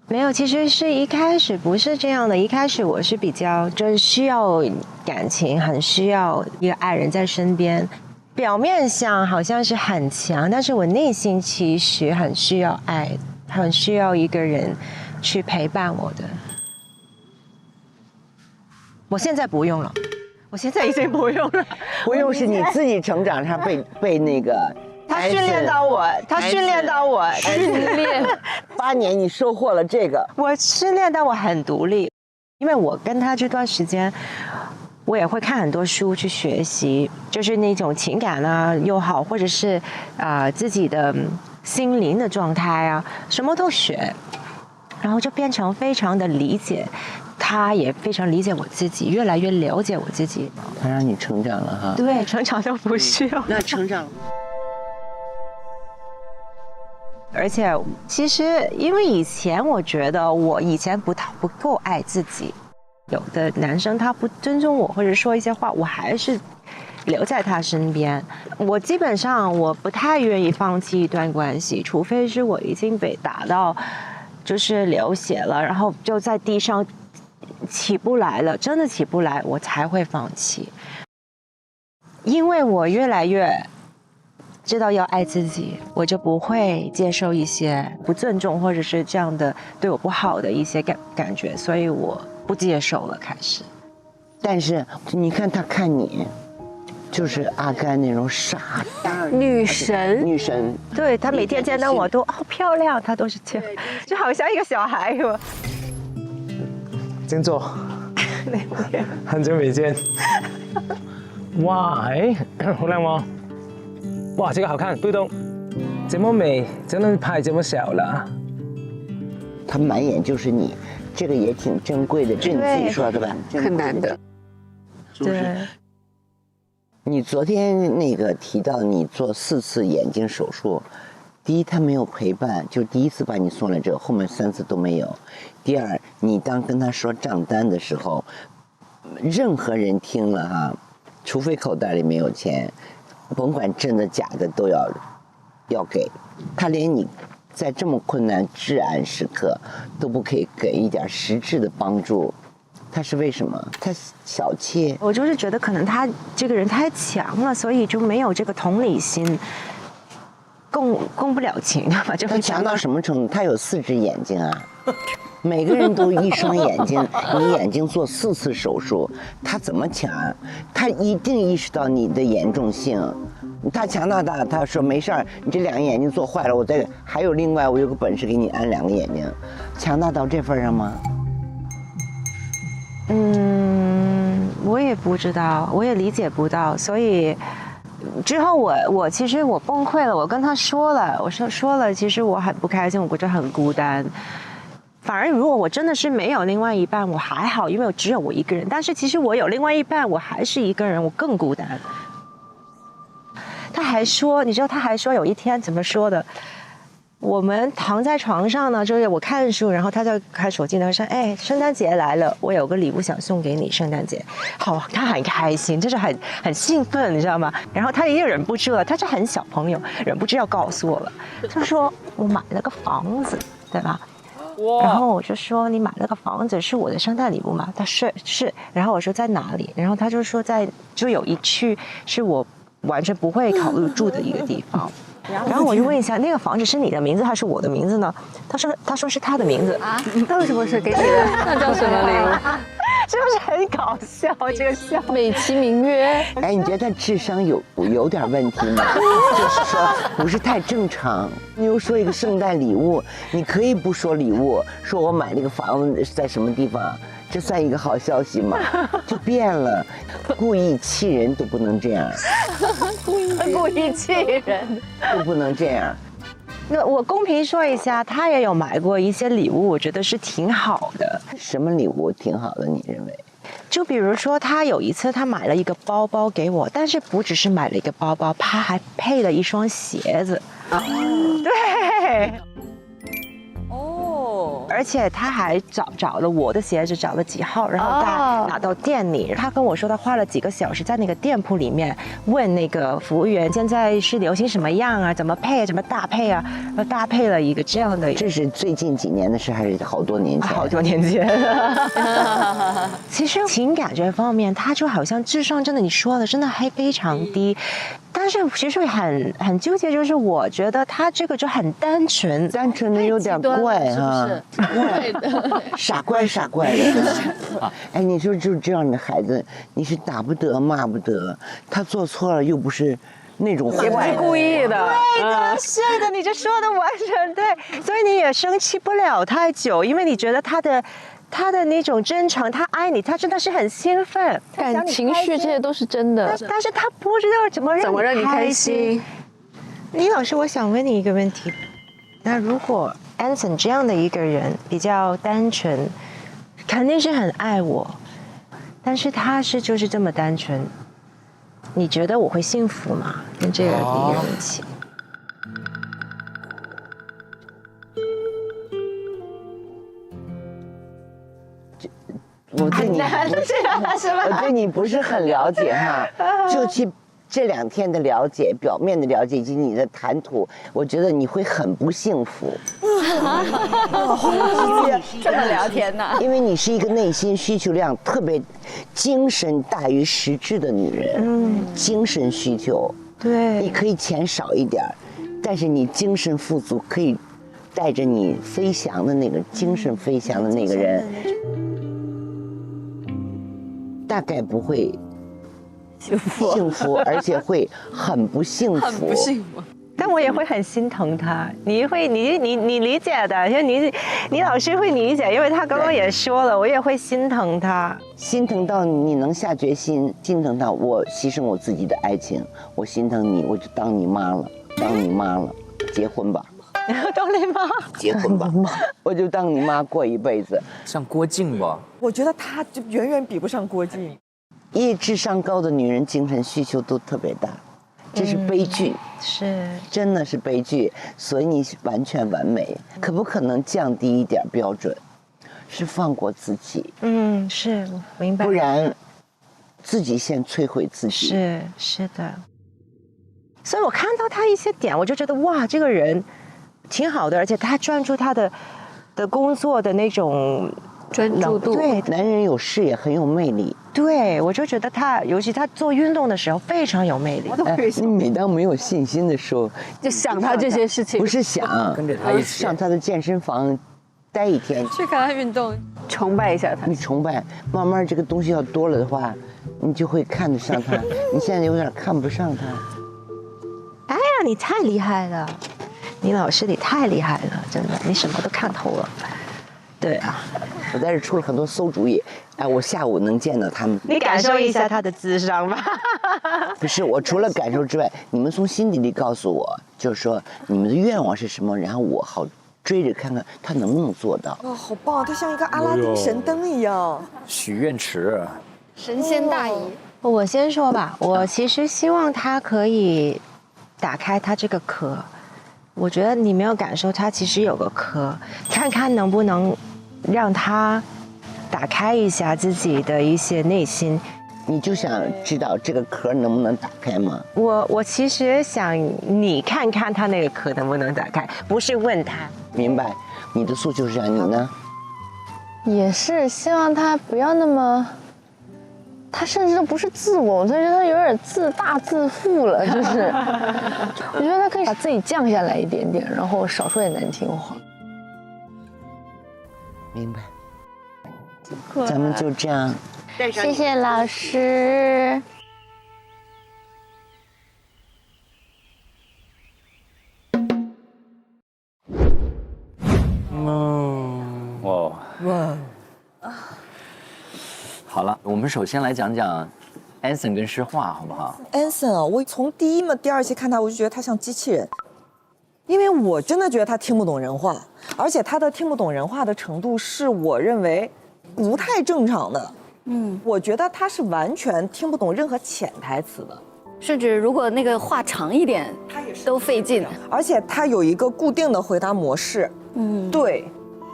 没有，其实是一开始不是这样的，一开始我是比较就是需要感情，很需要一个爱人在身边，表面上好像是很强，但是我内心其实很需要爱，很需要一个人去陪伴我的。我现在不用了，我现在已经不用了，不用是你自己成长上被那个。他训练到我，训练8年，你收获了这个。我训练到我很独立，因为我跟他这段时间，我也会看很多书去学习，就是那种情感啊又好，或者是自己的心灵的状态啊，什么都学，然后就变成非常的理解他也非常理解我自己，越来越了解我自己。他让你成长了哈。对，成长都不需要。那成长。而且其实因为以前我觉得我以前不够爱自己，有的男生他不尊重我或者说一些话，我还是留在他身边。我基本上我不太愿意放弃一段关系，除非是我已经被打到就是流血了，然后就在地上起不来了，真的起不来，我才会放弃。因为我越来越知道要爱自己，我就不会接受一些不尊重或者是这样的对我不好的一些感觉，所以我不接受了开始。但是你看他看你，就是阿甘那种傻女神，女神。对，他每天见到我都好漂亮，他都是这样，就好像一个小孩一样。静坐。很久没见。哇，哎，好靓哦！哇，这个好看，不动，这么美，真的拍这么小了。他满眼就是你，这个也挺珍贵的，这你自己说的吧？很难的。对。你昨天那个提到你做4次眼睛手术，第一他没有陪伴，就第一次把你送来这，后面3次都没有。第二，你当跟他说账单的时候，任何人听了哈，除非口袋里没有钱，甭管真的假的都要给。他连你在这么困难至暗时刻都不可以给一点实质的帮助。他是为什么？他小气。我就是觉得可能他这个人太强了，所以就没有这个同理心，共不了情吧？就他强到什么程度？他有4只眼睛啊，每个人都1双眼睛，你眼睛做4次手术，他怎么强？他一定意识到你的严重性。他强大大，他说没事儿，你这2个眼睛做坏了，我再还有另外我有个本事给你安2个眼睛，强大到这份上吗？我也不知道，我也理解不到，所以之后我其实我崩溃了，我跟他说了，我说了，其实我很不开心，我觉得很孤单。反而如果我真的是没有另外一半，我还好，因为我只有我一个人。但是其实我有另外一半，我还是一个人，我更孤单。他还说，你知道他还说有一天怎么说的？我们躺在床上呢，就是我看书，然后他在看手机，他说：“哎，圣诞节来了，我有个礼物想送给你，圣诞节。”好，他很开心，就是很兴奋，你知道吗？然后他也忍不住了，他是很小朋友，忍不住要告诉我了。他说：“我买了个房子，对吧？”然后我就说：“你买了个房子是我的圣诞礼物吗？”他说：“是。”然后我说：“在哪里？”然后他就说就有一区是我完全不会考虑住的一个地方。然后我就问一下，那个房子是你的名字还是我的名字呢？他说是他的名字啊。那为什么是给你的？那叫什么礼物？是不是很搞笑？这个笑美其名曰。哎，你觉得他智商有点问题吗？就是说不是太正常。你又说一个圣诞礼物，你可以不说礼物，说我买了个房子在什么地方，这算一个好消息吗？就变了，故意气人都不能这样。故意气人都不能这样。那我公平说一下，他也有买过一些礼物，我觉得是挺好的。什么礼物挺好的？你认为？就比如说，他有一次他买了一个包包给我，但是不只是买了一个包包，他还配了一双鞋子。啊，对。而且他还找了我的鞋子，找了几号，然后他拿到店里。他跟我说，他花了几个小时在那个店铺里面问那个服务员，现在是流行什么样啊，怎么配啊，怎么搭配啊，然后搭配了一个这样的。这是最近几年的事，还是好多年前？好多年前。其实情感这方面，他就好像智商真的，你说的真的还非常低。但是其实很纠结，就是我觉得他这个就很单纯的有点怪啊，怪的，傻怪的。哎，你说就这样的孩子，你是打不得骂不得，他做错了又不是那种坏，也不是故意的。对的，是的，你这说的完全对，所以你也生气不了太久，因为你觉得他的那种真诚，他爱你，他真的是很兴奋，情绪这些都是真的。但是他不知道怎么让你开心。李老师，我想问你一个问题，那如果 Anson 这样的一个人比较单纯，肯定是很爱我，但是他就是这么单纯。你觉得我会幸福吗？跟这个人一起？我对你我对你不是很了解哈，就去这2天的了解，表面的了解以及你的谈吐，我觉得你会很不幸福。这么聊天呢？因为你是一个内心需求量特别，精神大于实质的女人。精神需求，对，你可以钱少一点，但是你精神富足，可以带着你飞翔的那个精神飞翔的那个人，大概不会幸福，而且会很不幸福。很不幸福。但我也会很心疼他，你理解的，因为你老师会理解，因为他刚刚也说了，我也会心疼他，心疼到你能下决心，心疼到我牺牲我自己的爱情，我心疼你，我就当你妈了，结婚吧，当你妈，结婚吧，我就当你妈过一辈子。像郭靖吧？我觉得她就远远比不上郭靖。因为智商高的女人精神需求都特别大，这是悲剧，是真的是悲剧。所以你完全完美，可不可能降低一点标准？是放过自己。是明白。不然，自己先摧毁自己。是的。所以我看到他一些点，我就觉得哇，这个人挺好的，而且他专注他的工作的那种专注度。对，男人有视野，很有魅力。对，我就觉得他，尤其他做运动的时候非常有魅力。你每当没有信心的时候，就想他这些事情，不是想跟着他一起上他的健身房待一天，去看他运动，崇拜一下他。你崇拜，慢慢这个东西要多了的话，你就会看得上他。你现在有点看不上他。哎呀，你太厉害了，你老师你太厉害了，真的，你什么都看透了。对啊，我在这出了很多馊主意。哎，我下午能见到他们。你感受一下他的智商吧。不是，我除了感受之外，你们从心底里告诉我，就是说你们的愿望是什么，然后我好追着看看他能不能做到。哇，好棒！他像一个阿拉丁神灯一样。许愿池，神仙大姨。我先说吧，我其实希望他可以打开他这个壳。我觉得你没有感受，他其实有个壳，看看能不能让他打开一下自己的一些内心。你就想知道这个壳能不能打开吗？我其实想你看看他那个壳能不能打开，不是问他。明白，你的诉求是这样，你呢？也是希望他不要那么，他甚至都不是自我，我觉得他有点自大自负了，就是我觉得他可以把自己降下来一点点，然后少说点难听话。明白。咱们就这样。谢谢老师。好了，我们首先来讲讲安森跟诗画，好不好？安森啊，我从第二期看他，我就觉得他像机器人，因为我真的觉得他听不懂人话，而且他的听不懂人话的程度是我认为不太正常的。我觉得他是完全听不懂任何潜台词的，甚至如果那个话长一点，他也是都费劲。而且他有一个固定的回答模式。对，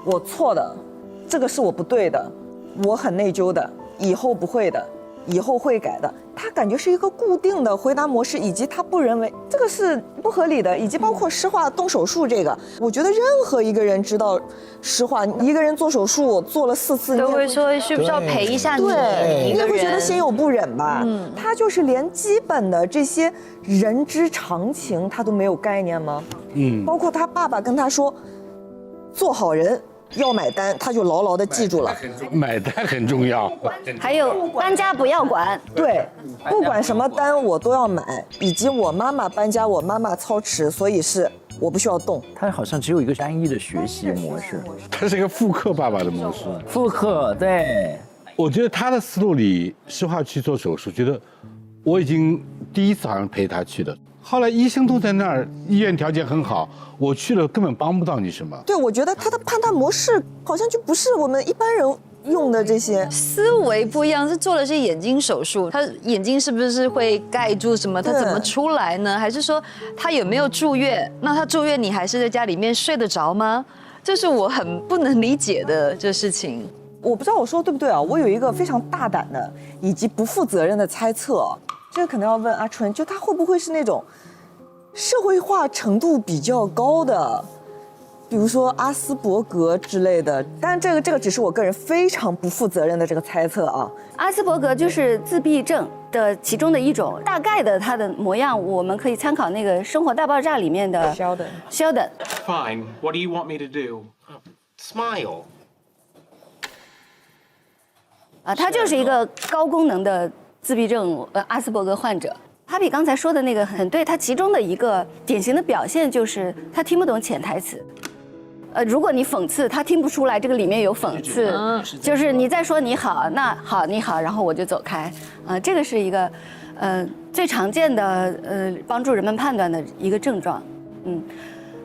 我错的，这个是我不对的，我很内疚的，以后不会的，以后会改的。他感觉是一个固定的回答模式，以及他不认为这个是不合理的，以及包括诗画动手术这个，我觉得任何一个人知道诗画，一个人做手术我做了4次，都会说需不需要陪一下你？对，你也会觉得心有不忍吧？他就是连基本的这些人之常情他都没有概念吗？包括他爸爸跟他说，做好人要买单，他就牢牢的记住了。买单很重要。还有搬家不要管。对，不管什么单我都要买，以及我妈妈搬家，我妈妈操持，所以是我不需要动。他好像只有一个单一的学习模式。他是一个复刻爸爸的模式。复刻，对。我觉得他的思路里，诗画去做手术，觉得我已经第一次好像陪他去的。后来医生都在那儿，医院条件很好，我去了根本帮不到你什么。对，我觉得他的判断模式好像就不是我们一般人用的这些思维不一样，是做了些眼睛手术，他眼睛是不是会盖住什么？他怎么出来呢？还是说他有没有住院？那他住院，你还是在家里面睡得着吗？这是我很不能理解的这事情。我不知道我说的对不对啊？我有一个非常大胆的以及不负责任的猜测，这个可能要问阿春，就他会不会是那种社会化程度比较高的？比如说阿斯伯格之类的，当然这个只是我个人非常不负责任的这个猜测啊。阿斯伯格就是自闭症的其中的一种，大概的它的模样，我们可以参考那个《生活大爆炸》里面的 Sheldon。Fine. What do you want me to do? Smile. 他就是一个高功能的自闭症阿斯伯格患者。Papi 刚才说的那个很对，他其中的一个典型的表现就是他听不懂潜台词。如果你讽刺，他听不出来这个里面有讽刺，就是你在说你好，那好你好，然后我就走开，这个是一个最常见的帮助人们判断的一个症状，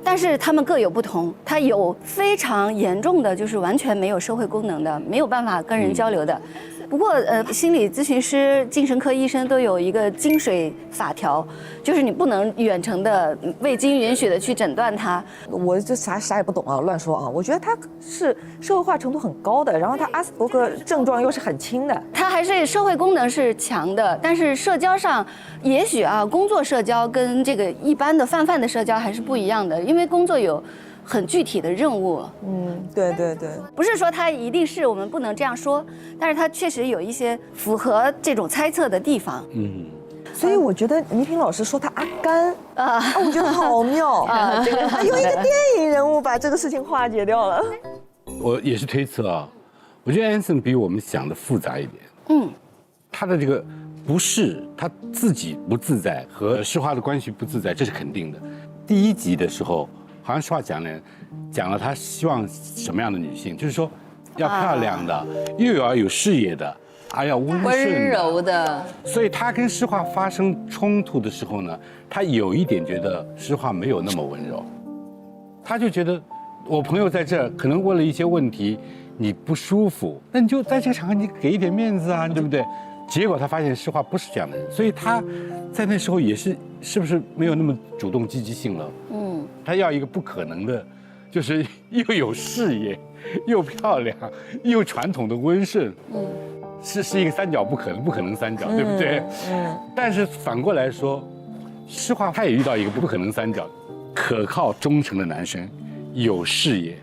但是他们各有不同，他有非常严重的就是完全没有社会功能的，没有办法跟人交流的。不过心理咨询师、精神科医生都有一个金水法条，就是你不能远程的、未经允许的去诊断他。我就啥也不懂啊，乱说啊！我觉得他是社会化程度很高的，然后他阿斯伯格症状又是很轻的，他还是社会功能是强的，但是社交上，也许工作社交跟这个一般的泛的社交还是不一样的，因为工作有很具体的任务。对，不是说他一定是，我们不能这样说，但是他确实有一些符合这种猜测的地方。所以我觉得倪萍老师说他阿甘我觉得好妙他用一个电影人物把这个事情化解掉了。我也是推测啊，我觉得 Anson 比我们想的复杂一点。他的这个不是他自己不自在和施华的关系不自在，这是肯定的。第一集的时候，好像施华讲了他希望什么样的女性，就是说要漂亮的，又要有事业的，还要温柔的。所以他跟施华发生冲突的时候呢，他有一点觉得施华没有那么温柔，他就觉得我朋友在这儿可能问了一些问题，你不舒服，那你就在这个场合你给一点面子啊，对不对？结果他发现施华不是这样的人，所以他在那时候也是不是没有那么主动积极性了？他要一个不可能的，就是又有事业，又漂亮，又传统的温顺，是一个三角不可能三角，对不对？但是反过来说，施华他也遇到一个不可能三角，可靠忠诚的男生，有事业，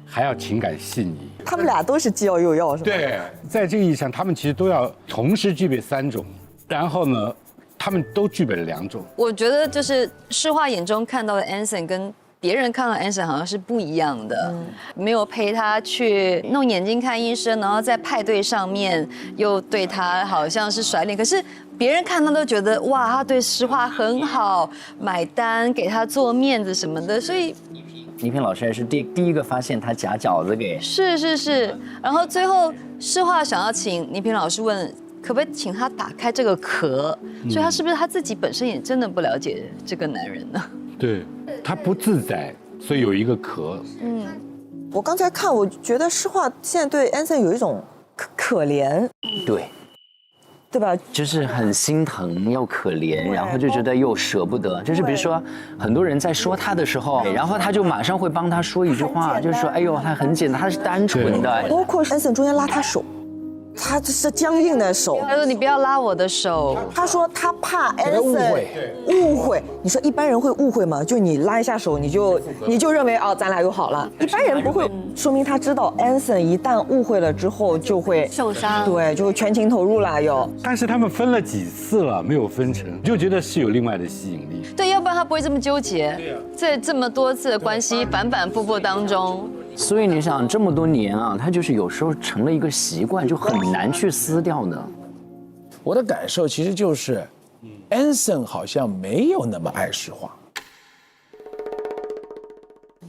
还要情感细腻。他们俩都是既要又要，是吧？对，在这个意义上，他们其实都要同时具备3种，然后呢，他们都具备了2种。我觉得就是施华眼中看到的 Anson 跟别人看到 Anson 好像是不一样的，没有陪他去弄眼睛看医生，然后在派对上面又对他好像是甩脸，可是别人看到都觉得哇，他对施华很好，买单给他做面子什么的，所以。倪萍老师还是第一个发现他夹饺子给是，然后最后施华想要请倪萍老师问，可不可以请他打开这个壳？所以他是不是他自己本身也真的不了解这个男人呢？对，他不自在，所以有一个壳。我刚才看，我觉得施华现在对 Anson 有一种可怜，对吧？就是很心疼又可怜，然后就觉得又舍不得。就是比如说，很多人在说他的时候，然后他就马上会帮他说一句话，就是说，哎呦，他很简单，他是单纯的。包括 Anson 中间拉他手，他是僵硬的手。他说：“你不要拉我的手。”他说他怕 Anson 误会。你说一般人会误会吗？就你拉一下手，你就认为咱俩又好了。一般人不会，说明他知道 Anson 一旦误会了之后就会受伤，对，就会全情投入了又。但是他们分了几次了，没有分成，就觉得是有另外的吸引力。对，要不然他不会这么纠结。在这么多次的关系反复当中。所以你想这么多年啊，他就是有时候成了一个习惯，就很难去撕掉的。我的感受其实就是，Anson 好像没有那么爱施华。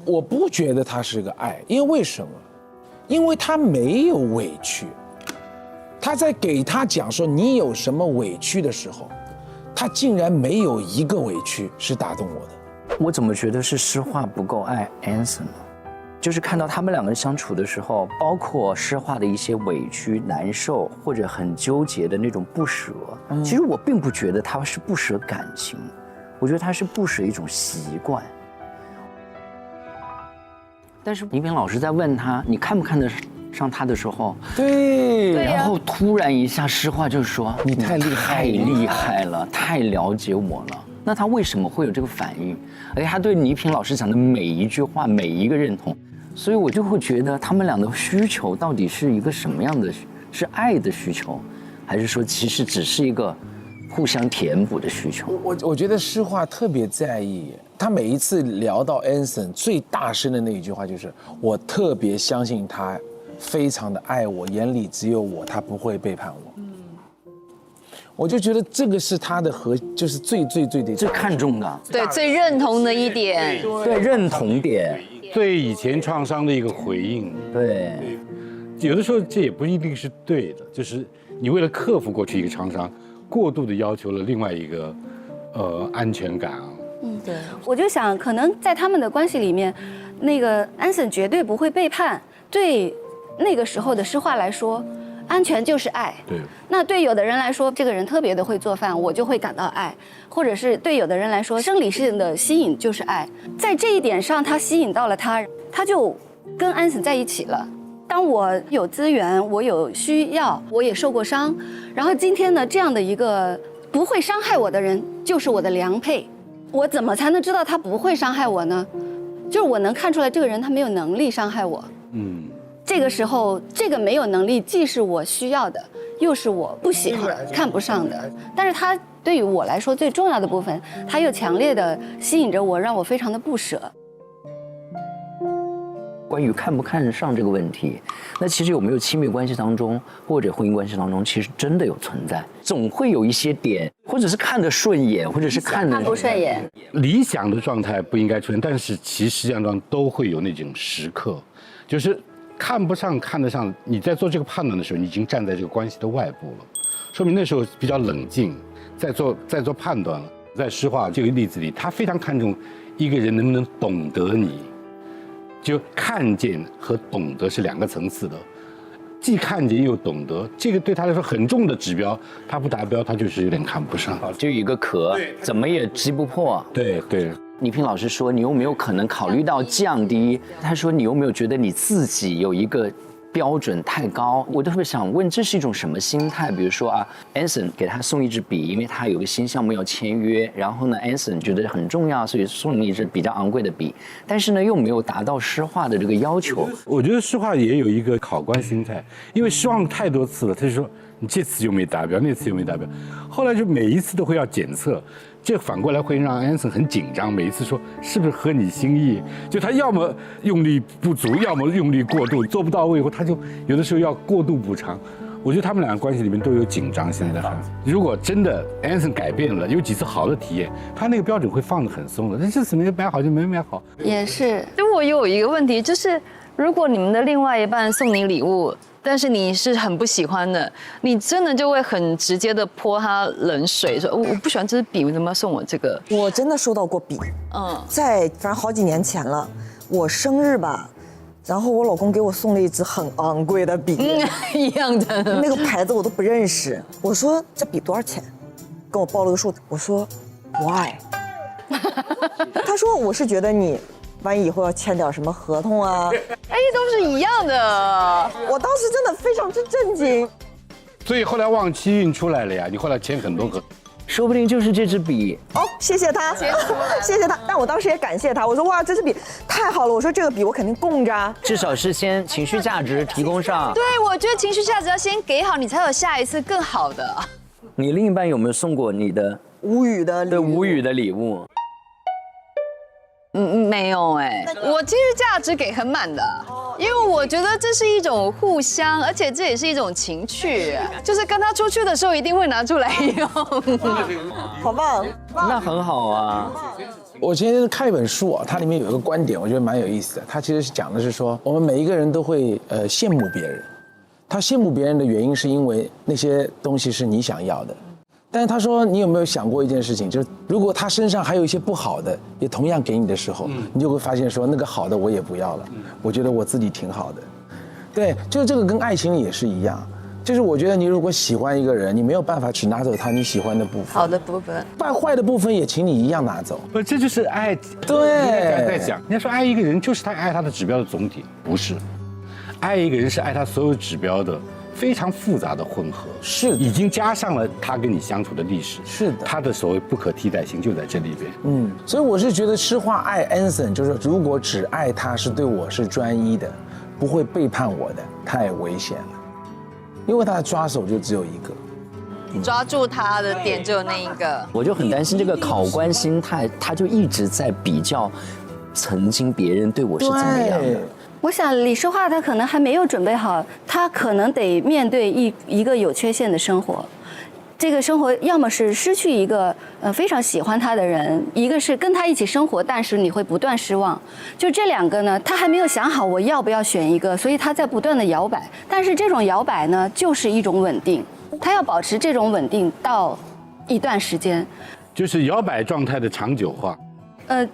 我不觉得他是个爱，因为什么？因为他没有委屈。他在给他讲说你有什么委屈的时候，他竟然没有一个委屈是打动我的。我怎么觉得是施华不够爱 Anson 呢？就是看到他们两个人相处的时候，包括诗画的一些委屈、难受或者很纠结的那种不舍。其实我并不觉得他是不舍感情，我觉得他是不舍一种习惯。但是倪萍老师在问他你看不看得上他的时候，对，然后突然一下诗画就说你太厉害，太厉害了，太了解我了。那他为什么会有这个反应？而且他对倪萍老师讲的每一句话，每一个认同，所以我就会觉得他们俩的需求到底是一个什么样的？是爱的需求，还是说其实只是一个互相填补的需求？我觉得诗画特别在意，他每一次聊到 Anson 最大声的那一句话就是我特别相信他非常的爱我，眼里只有我，他不会背叛我。我就觉得这个是他的就是最看重的，对，最认同的一点，对，认同点，对以前创伤的一个回应。对，有的时候这也不一定是对的，就是你为了克服过去一个创伤，过度的要求了另外一个安全感啊。对，我就想，可能在他们的关系里面，那个Anson绝对不会背叛，对那个时候的诗画来说。安全就是爱，对。那对有的人来说，这个人特别的会做饭，我就会感到爱；或者是对有的人来说，生理性的吸引就是爱。在这一点上，他吸引到了他，他就跟安森在一起了。当我有资源，我有需要，我也受过伤，然后今天呢，这样的一个不会伤害我的人，就是我的良配。我怎么才能知道他不会伤害我呢？就是我能看出来这个人他没有能力伤害我。这个时候，这个没有能力既是我需要的，又是我不喜欢、看不上的。但是他对于我来说最重要的部分，他又强烈的吸引着我，让我非常的不舍。关于看不看得上这个问题，那其实有没有亲密关系当中或者婚姻关系当中，其实真的有存在，总会有一些点，或者是看得顺眼，或者是看不顺眼。理想的状态不应该出现，但是其实实际上都会有那种时刻，就是看不上、看得上。你在做这个判断的时候，你已经站在这个关系的外部了，说明那时候比较冷静，在做判断了。在诗画这个例子里，他非常看重一个人能不能懂得你。就看见和懂得是两个层次的，既看见又懂得，这个对他来说很重的指标，他不达标，他就是有点看不上，就有一个壳，怎么也击不破。对。倪萍老师说，你有没有可能考虑到降低？他说，你有没有觉得你自己有一个标准太高？我特别想问，这是一种什么心态？比如说啊 ，Anson 给他送一支笔，因为他有个新项目要签约，然后呢 ，Anson 觉得很重要，所以送你一支比较昂贵的笔，但是呢，又没有达到诗画的这个要求。我觉得诗画也有一个考官心态，因为失望太多次了，他就说你这次又没达标，那次又没达标，后来就每一次都会要检测。这反过来会让安森很紧张，每一次说是不是合你心意，就他要么用力不足，要么用力过度，做不到位以后，他就有的时候要过度补偿。我觉得他们两个关系里面都有紧张性的。如果真的安森改变了，有几次好的体验，他那个标准会放得很松的。但这次没买好就没买好。也是。就我有一个问题，就是如果你们的另外一半送你礼物，但是你是很不喜欢的，你真的就会很直接的泼他冷水，说我不喜欢这支笔，为什么要送我这个？我真的收到过笔，在反正好几年前了，我生日吧，然后我老公给我送了一支很昂贵的笔，一样的，那个牌子我都不认识。我说这笔多少钱？跟我报了个数，我说 why？ 他说我是觉得你。万一以后要签点什么合同啊？哎，都是一样的。我当时真的非常之震惊。所以后来望期运出来了呀，你后来签很多个，说不定就是这支笔。哦，谢谢他，谢谢他。但我当时也感谢他，我说哇，这支笔太好了，我说这个笔我肯定供着。至少是先情绪价值提供上。对，我觉得情绪价值要先给好，你才有下一次更好的。你另一半有没有送过你的无语的礼物？对，无语的礼物。没有哎，我情绪价值给很满的，因为我觉得这是一种互相，而且这也是一种情趣，就是跟他出去的时候一定会拿出来用。好棒，那很好啊。我今天看一本书啊，它里面有一个观点，我觉得蛮有意思的。它其实讲的是说，我们每一个人都会羡慕别人，他羡慕别人的原因是因为那些东西是你想要的。但是他说，你有没有想过一件事情，就是如果他身上还有一些不好的，也同样给你的时候，你就会发现说，那个好的我也不要了，我觉得我自己挺好的。对，就是这个跟爱情也是一样，就是我觉得你如果喜欢一个人，你没有办法只拿走他你喜欢的部分，好的部分，坏的部分也请你一样拿走。不，这就是爱。对，在讲，人家说爱一个人就是他爱他的指标的总体，不是，爱一个人是爱他所有指标的非常复杂的混合，是已经加上了他跟你相处的历史，是的，他的所谓不可替代性就在这里边。所以我是觉得诗画爱 Anson， 就是如果只爱他是对我是专一的，不会背叛我的，太危险了，因为他的抓手就只有一个，抓住他的点只有那一个。我就很担心这个考官心态，他就一直在比较曾经别人对我是怎么样的。我想李诗画他可能还没有准备好，他可能得面对一个有缺陷的生活。这个生活要么是失去一个非常喜欢他的人，一个是跟他一起生活，但是你会不断失望。就这两个呢，他还没有想好我要不要选一个，所以他在不断的摇摆。但是这种摇摆呢，就是一种稳定，他要保持这种稳定到一段时间，就是摇摆状态的长久化。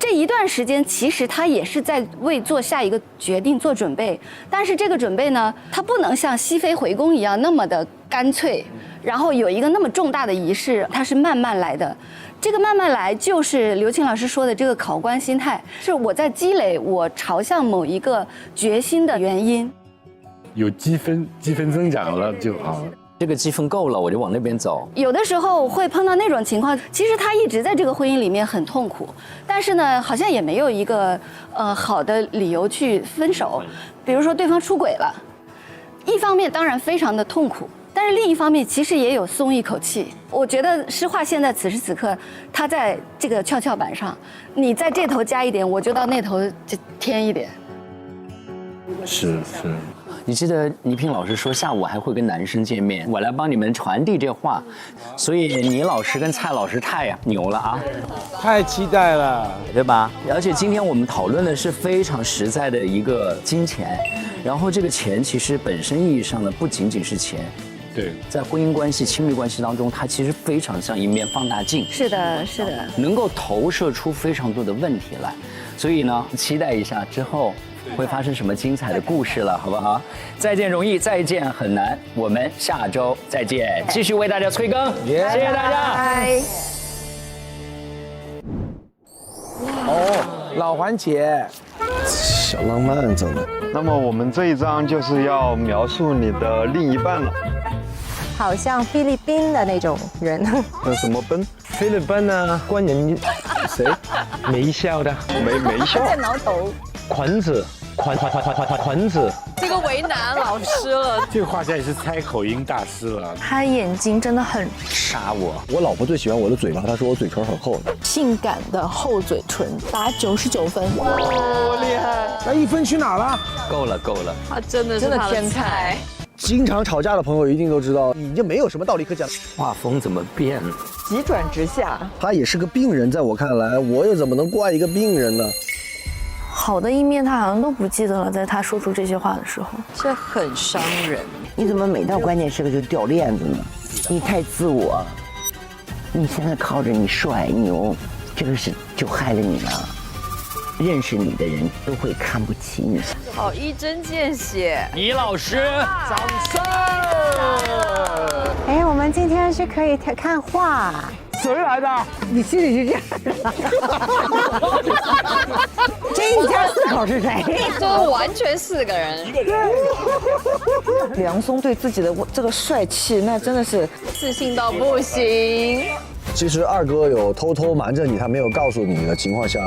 这一段时间其实他也是在为做下一个决定做准备，但是这个准备呢，他不能像西非回宫一样那么的干脆，然后有一个那么重大的仪式，它是慢慢来的。这个慢慢来就是刘庆老师说的这个考官心态，是我在积累我朝向某一个决心的原因。有积分增长了就好。这个积分够了，我就往那边走。有的时候会碰到那种情况，其实他一直在这个婚姻里面很痛苦，但是呢，好像也没有一个好的理由去分手。比如说对方出轨了，一方面当然非常的痛苦，但是另一方面其实也有松一口气。我觉得诗画现在此时此刻，他在这个跷跷板上，你在这头加一点，我就到那头就添一点。是。你记得倪萍老师说下午还会跟男生见面，我来帮你们传递这话，所以倪老师跟蔡老师太牛了啊，太期待了，对吧？而且今天我们讨论的是非常实在的一个金钱，然后这个钱其实本身意义上呢不仅仅是钱，对，在婚姻关系、亲密关系当中，它其实非常像一面放大镜，是的，是的，能够投射出非常多的问题来，所以呢，期待一下之后会发生什么精彩的故事了，好不好？再见容易，再见很难，我们下周再见，继续为大家催更，谢谢大家。拜。老环姐，小浪漫真的。那么我们这一章就是要描述你的另一半了。好像菲律宾的那种人。什么奔？菲律宾呢？官人谁？没笑的。没笑。在挠头。款子。款子，这个为难老师了。这个画家也是猜口音大师了。他眼睛真的很杀我。我老婆最喜欢我的嘴巴，她说我嘴唇很厚的。性感的厚嘴唇，打99分。哇，厉害！那1分去哪了？够了。他真的是他的天才。经常吵架的朋友一定都知道，已经没有什么道理可讲。画风怎么变了？急转直下。他也是个病人，在我看来，我又怎么能怪一个病人呢？好的一面他好像都不记得了，在他说出这些话的时候，这很伤人。你怎么每到关键时刻就掉链子呢？你太自我，你现在靠着你帅牛，这个是就害了你了。认识你的人都会看不起你。好一针见血，倪老师，掌声！哎，我们今天是可以看画。谁来的？你心里是这样的。这一家4口是谁？就完全4个人。梁松对自己的这个帅气，那真的是自信到不行。其实二哥有偷偷瞒着你，他没有告诉你的情况下。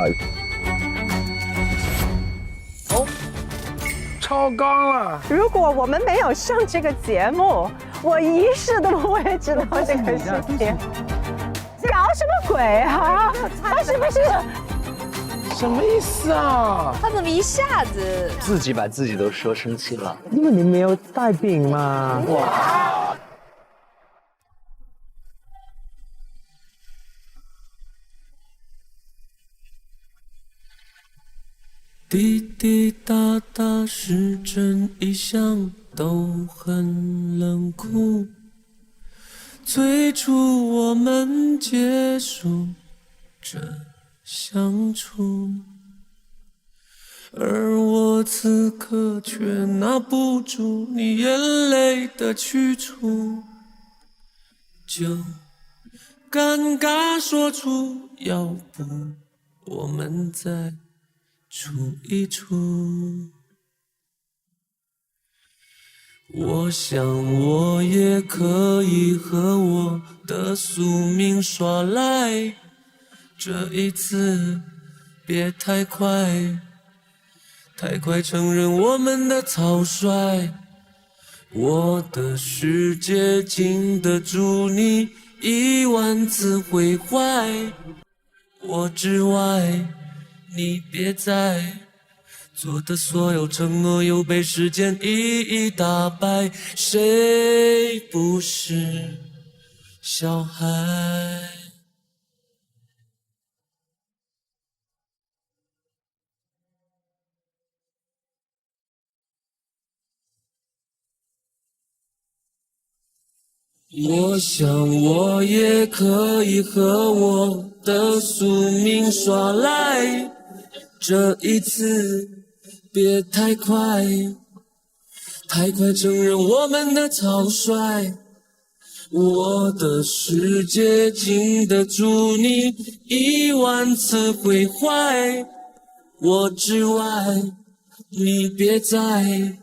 超纲了！如果我们没有上这个节目，我一世都不会知道这个事情。搞什么鬼啊？他是不是？什么意思啊？他怎么一下子自己把自己都说生气了？因为你没有带病嘛。哇！滴滴答答，时针一响，都很冷酷。最初我们结束这相处，而我此刻却拿不住你眼泪的去处，就尴尬说出要不我们再处一处。我想我也可以和我的宿命耍赖，这一次别太快，太快承认我们的草率。我的世界经得住你10000次毁坏，我之外你别再做的所有承诺又被时间一一打败，谁不是小孩？我想我也可以和我的宿命耍赖，这一次别太快，太快承认我们的草率。我的世界经得住你10000次毁坏，我之外你别再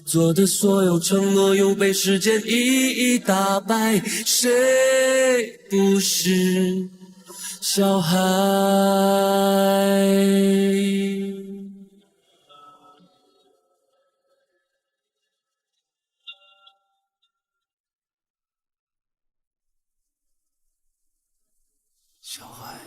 做的所有承诺又被时间一一打败，谁不是小孩？小孩。